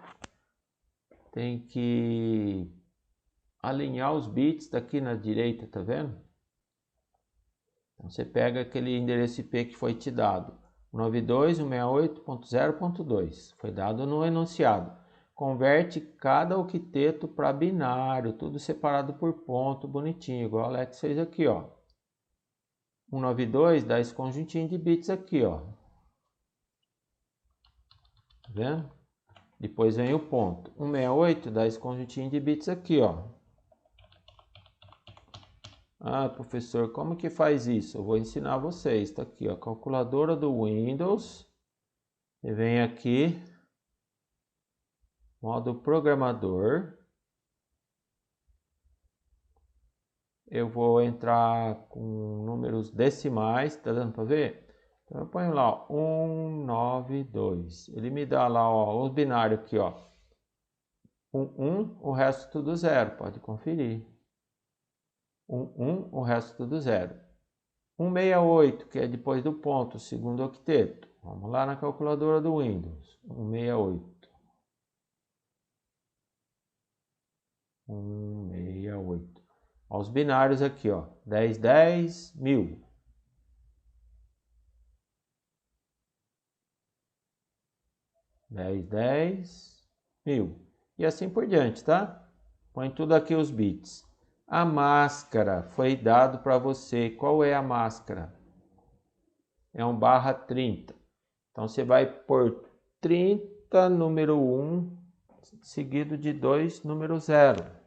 Tem que alinhar os bits daqui na direita, tá vendo? Então você pega aquele endereço IP que foi te dado, 92.168.0.2, foi dado no enunciado. Converte cada octeto para binário, tudo separado por ponto, bonitinho, igual o Alex fez aqui, ó. 192 dá esse conjuntinho de bits aqui, ó. Tá vendo? Depois vem o ponto. 168 dá esse conjuntinho de bits aqui, ó. Ah, professor, como que faz isso? Eu vou ensinar vocês. Está aqui, ó, calculadora do Windows. E vem aqui, modo programador. Eu vou entrar com números decimais, tá dando para ver? Então eu ponho lá, 192. Ele me dá lá, ó, os binários aqui, ó. 1, o resto tudo zero, pode conferir. 1, o resto tudo zero. 168, que é depois do ponto, segundo octeto. Vamos lá na calculadora do Windows. 168. 168. Olha os binários aqui, ó. 10, 10, 1000. 10, 10, 1000. E assim por diante, tá? Põe tudo aqui os bits. A máscara foi dado para você. Qual é a máscara? É um /30. Então você vai por 30, número 1, seguido de 2, número 0.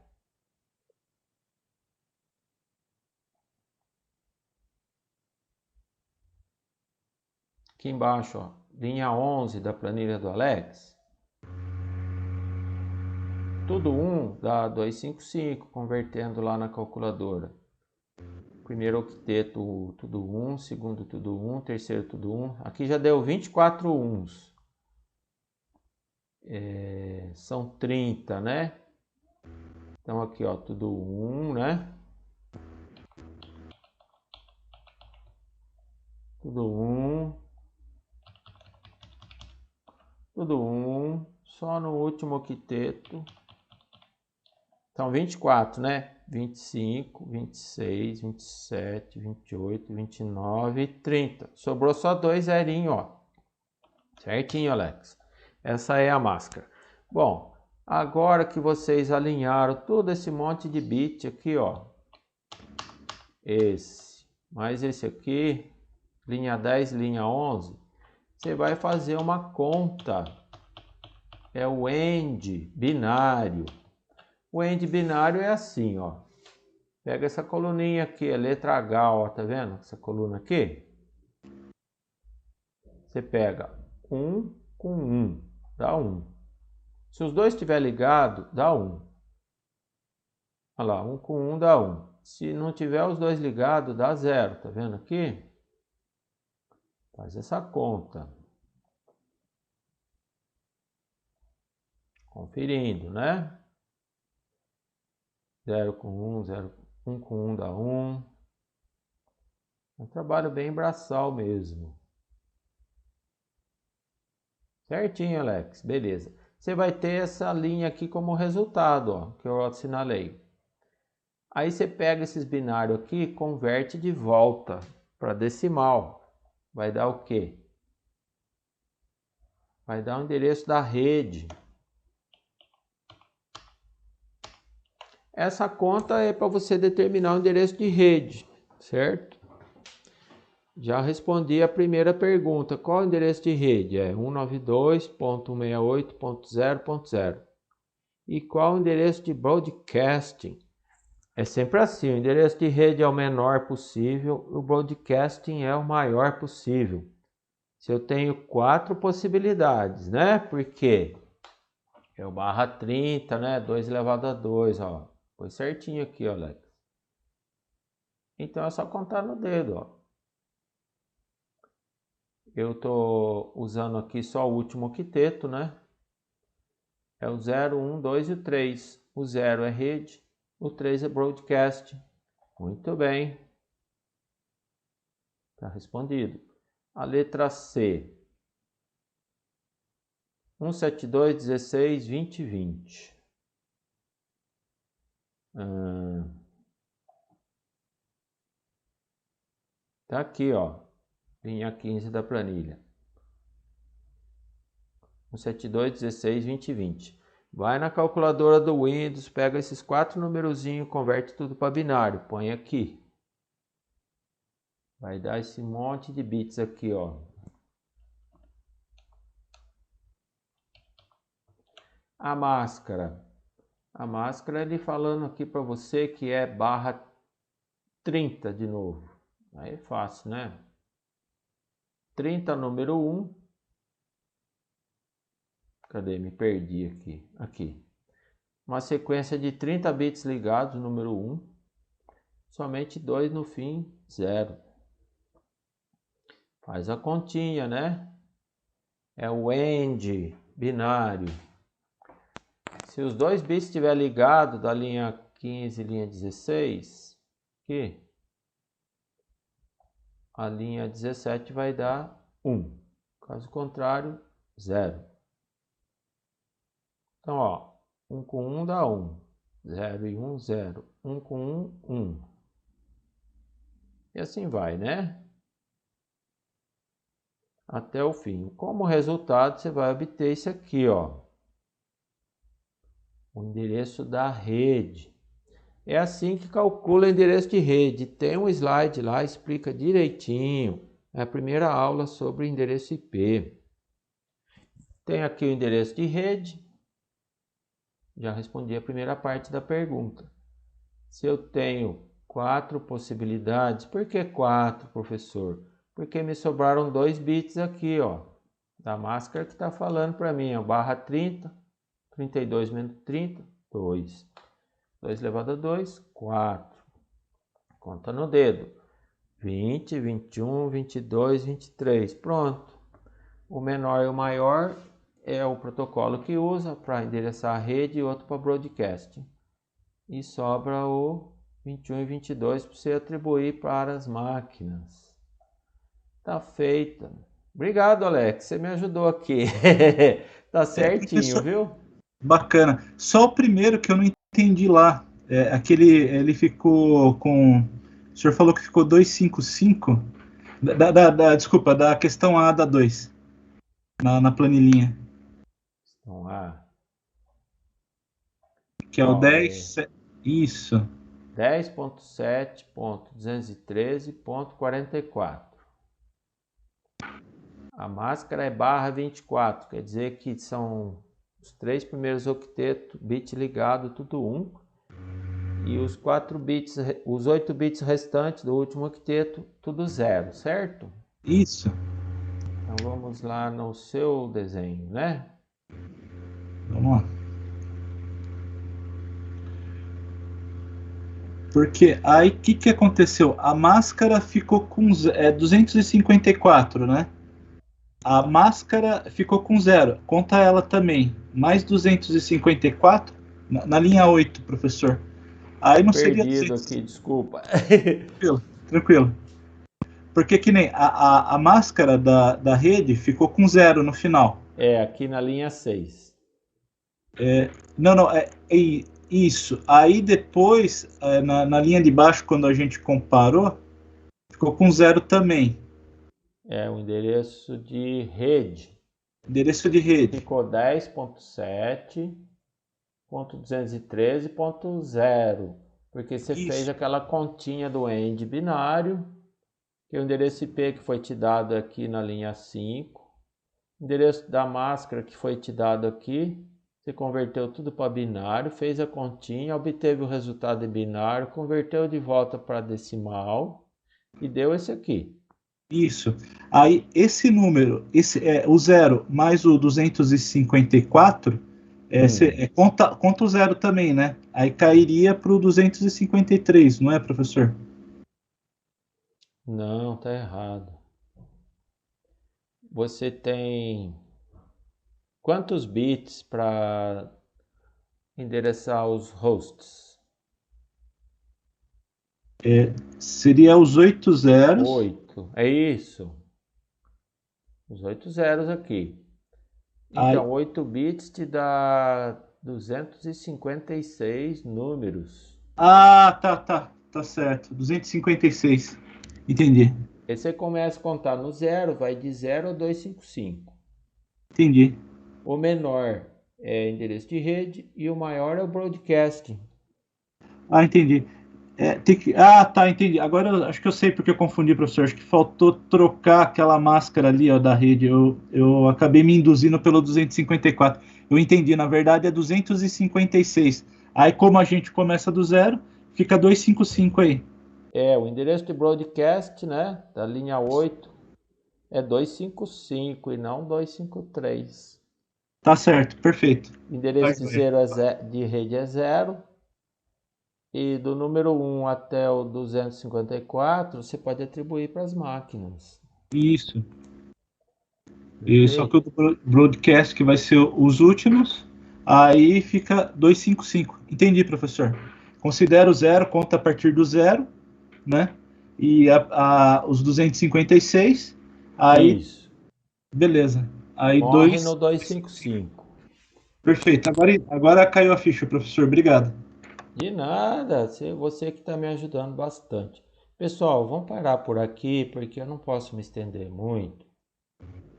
Aqui embaixo, ó, linha 11 da planilha do Alex. Tudo 1 dá 255, convertendo lá na calculadora. Primeiro octeto tudo 1, segundo tudo 1, terceiro tudo 1. Aqui já deu 24 uns. São 30, né? Então aqui, ó, tudo 1, né? Tudo 1. Tudo 1. Só no último octeto. Então 24, né? 25, 26, 27, 28, 29 e 30. Sobrou só 2 zerinhos, ó. Certinho, Alex. Essa é a máscara. Bom, agora que vocês alinharam todo esse monte de bit aqui, ó. Esse, mais esse aqui, linha 10, linha 11. Você vai fazer uma conta. É o AND binário. O AND binário é assim, ó. Pega essa coluninha aqui, a letra H, ó, tá vendo? Essa coluna aqui. Você pega 1 com 1, dá 1. Se os dois estiver ligado, dá 1. Olha lá, 1 com 1 dá 1. Se não tiver os dois ligados, dá 0, tá vendo aqui? Faz essa conta. Conferindo, né? 0 com 1, 0, 1 com 1 dá 1. É um trabalho bem braçal mesmo. Certinho, Alex. Beleza. Você vai ter essa linha aqui como resultado, ó, que eu assinalei. Aí você pega esses binários aqui e converte de volta para decimal. Vai dar o quê? Vai dar o endereço da rede. Essa conta é para você determinar o endereço de rede, certo? Já respondi a primeira pergunta. Qual o endereço de rede? É 192.168.0.0. E qual o endereço de broadcasting? É sempre assim, o endereço de rede é o menor possível, o broadcasting é o maior possível. Se eu tenho 4 possibilidades, né? Porque é o /30, né? 2 elevado a 2, ó. Foi certinho aqui, ó, Alex. Então é só contar no dedo, ó. Eu tô usando aqui só o último octeto, né? É o 0, 1, 2 e o 3. O 0 é rede, o 3 é broadcast. Muito bem. Tá respondido. A letra C. 172.16.20.20. Tá aqui, ó. Linha 15 da planilha. 172.16.20.20. Vai na calculadora do Windows, pega esses 4 numerozinhos, converte tudo para binário, põe aqui. Vai dar esse monte de bits aqui, ó. A máscara. A máscara ele falando aqui para você que é /30 de novo. Aí é fácil, né? 30 número 1. Cadê? Me perdi aqui. Aqui. Uma sequência de 30 bits ligados, número 1. Somente 2 no fim, 0. Faz a continha, né? É o AND, binário. Se os 2 bits estiver ligado da linha 15 e linha 16, aqui, a linha 17 vai dar 1. Caso contrário, 0. Então, ó, 1 com 1 dá 1. 0 e 1, 0. 1 com 1, 1. E assim vai, né? Até o fim. Como resultado, você vai obter isso aqui, ó. O endereço da rede. É assim que calcula o endereço de rede. Tem um slide lá, explica direitinho. É a primeira aula sobre endereço IP. Tem aqui o endereço de rede. Já respondi a primeira parte da pergunta. Se eu tenho 4 possibilidades, por que 4, professor? Porque me sobraram 2 bits aqui, ó, da máscara que está falando para mim, ó, /30, 32 menos 30, 2. 2 elevado a 2, 4. Conta no dedo. 20, 21, 22, 23. Pronto. O menor e o maior é o protocolo que usa para endereçar a rede e outro para broadcast. E sobra o 21 e 22 para você atribuir para as máquinas. Tá feita. Obrigado, Alex. Você me ajudou aqui. Tá certinho, viu? Bacana. Só o primeiro que eu não entendi lá. Ele ficou com... O senhor falou que ficou 255? Desculpa, da questão A da 2. Na planilhinha. Então, Que é o 10... Isso. 10.7.213.44. A máscara é /24, quer dizer que são os 3 primeiros octetos, bit ligado, tudo 1. E os 4 bits, os 8 bits restantes do último octeto, tudo 0, certo? Isso. Então vamos lá no seu desenho, né? Vamos lá. Porque aí o que aconteceu? A máscara ficou com 254, né? A máscara ficou com 0. Conta ela também. Mais 254 na linha 8, professor. Aí não seria... Perdido aqui, desculpa. Tranquilo. Porque que nem a máscara da rede ficou com 0 no final. É, aqui na linha 6. Não, isso. Aí depois, na linha de baixo, quando a gente comparou, ficou com 0 também. É o endereço de rede. Endereço de rede. Ficou 10.7. ponto 213.0, porque você Isso. fez aquela continha do end binário, que é o endereço IP que foi te dado aqui na linha 5, endereço da máscara que foi te dado aqui, você converteu tudo para binário, fez a continha, obteve o resultado em binário, converteu de volta para decimal e deu esse aqui. Isso. Aí, esse número, o 0 mais o 254, conta o zero também, né? Aí cairia para o 253, não é, professor? Não, tá errado. Você tem quantos bits para endereçar os hosts? Seria os 8 zeros. 8, é isso. Os 8 zeros aqui. Aí, Então, 8 bits te dá 256 números. tá certo. 256. Entendi. Aí você começa a contar no zero, vai de 0 a 255. Entendi. O menor é endereço de rede e o maior é o broadcasting. Entendi. Tá, entendi. Agora acho que eu sei porque eu confundi, professor. Acho que faltou trocar aquela máscara ali, ó, da rede. Eu acabei me induzindo pelo 254. Eu entendi, na verdade é 256. Aí, como a gente começa do zero, fica 255 aí. O endereço de broadcast, né, da linha 8 é 255 e não 253. Tá certo, perfeito. Endereço de rede é 0. E do número 1 até o 254, você pode atribuir para as máquinas. Isso. E só que o broadcast, que vai ser os últimos, aí fica 255. Entendi, professor. Considera o zero, conta a partir do zero, né? E os 256, aí, Isso. beleza. Aí Morre no 255. Perfeito. Agora caiu a ficha, professor. Obrigado. De nada, você que está me ajudando bastante. Pessoal, vamos parar por aqui, porque eu não posso me estender muito.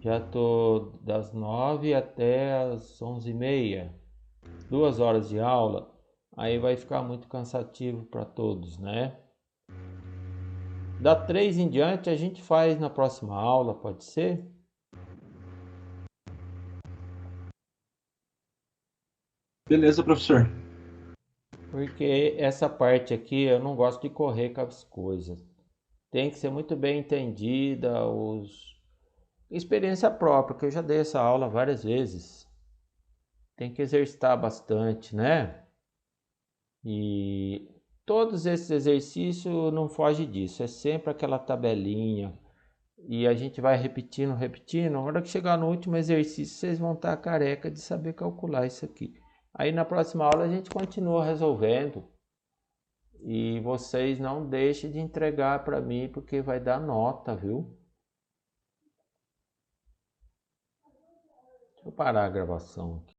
Já estou das 9 até as 11h30. 2 horas de aula, aí vai ficar muito cansativo para todos, né? Da 3 em diante a gente faz na próxima aula, pode ser? Beleza, professor. Porque essa parte aqui eu não gosto de correr com as coisas. Tem que ser muito bem entendida, experiência própria, que eu já dei essa aula várias vezes. Tem que exercitar bastante, né? E todos esses exercícios não foge disso, é sempre aquela tabelinha. E a gente vai repetindo. Na hora que chegar no último exercício, vocês vão estar careca de saber calcular isso aqui. Aí na próxima aula a gente continua resolvendo. E vocês não deixem de entregar para mim, porque vai dar nota, viu? Deixa eu parar a gravação aqui.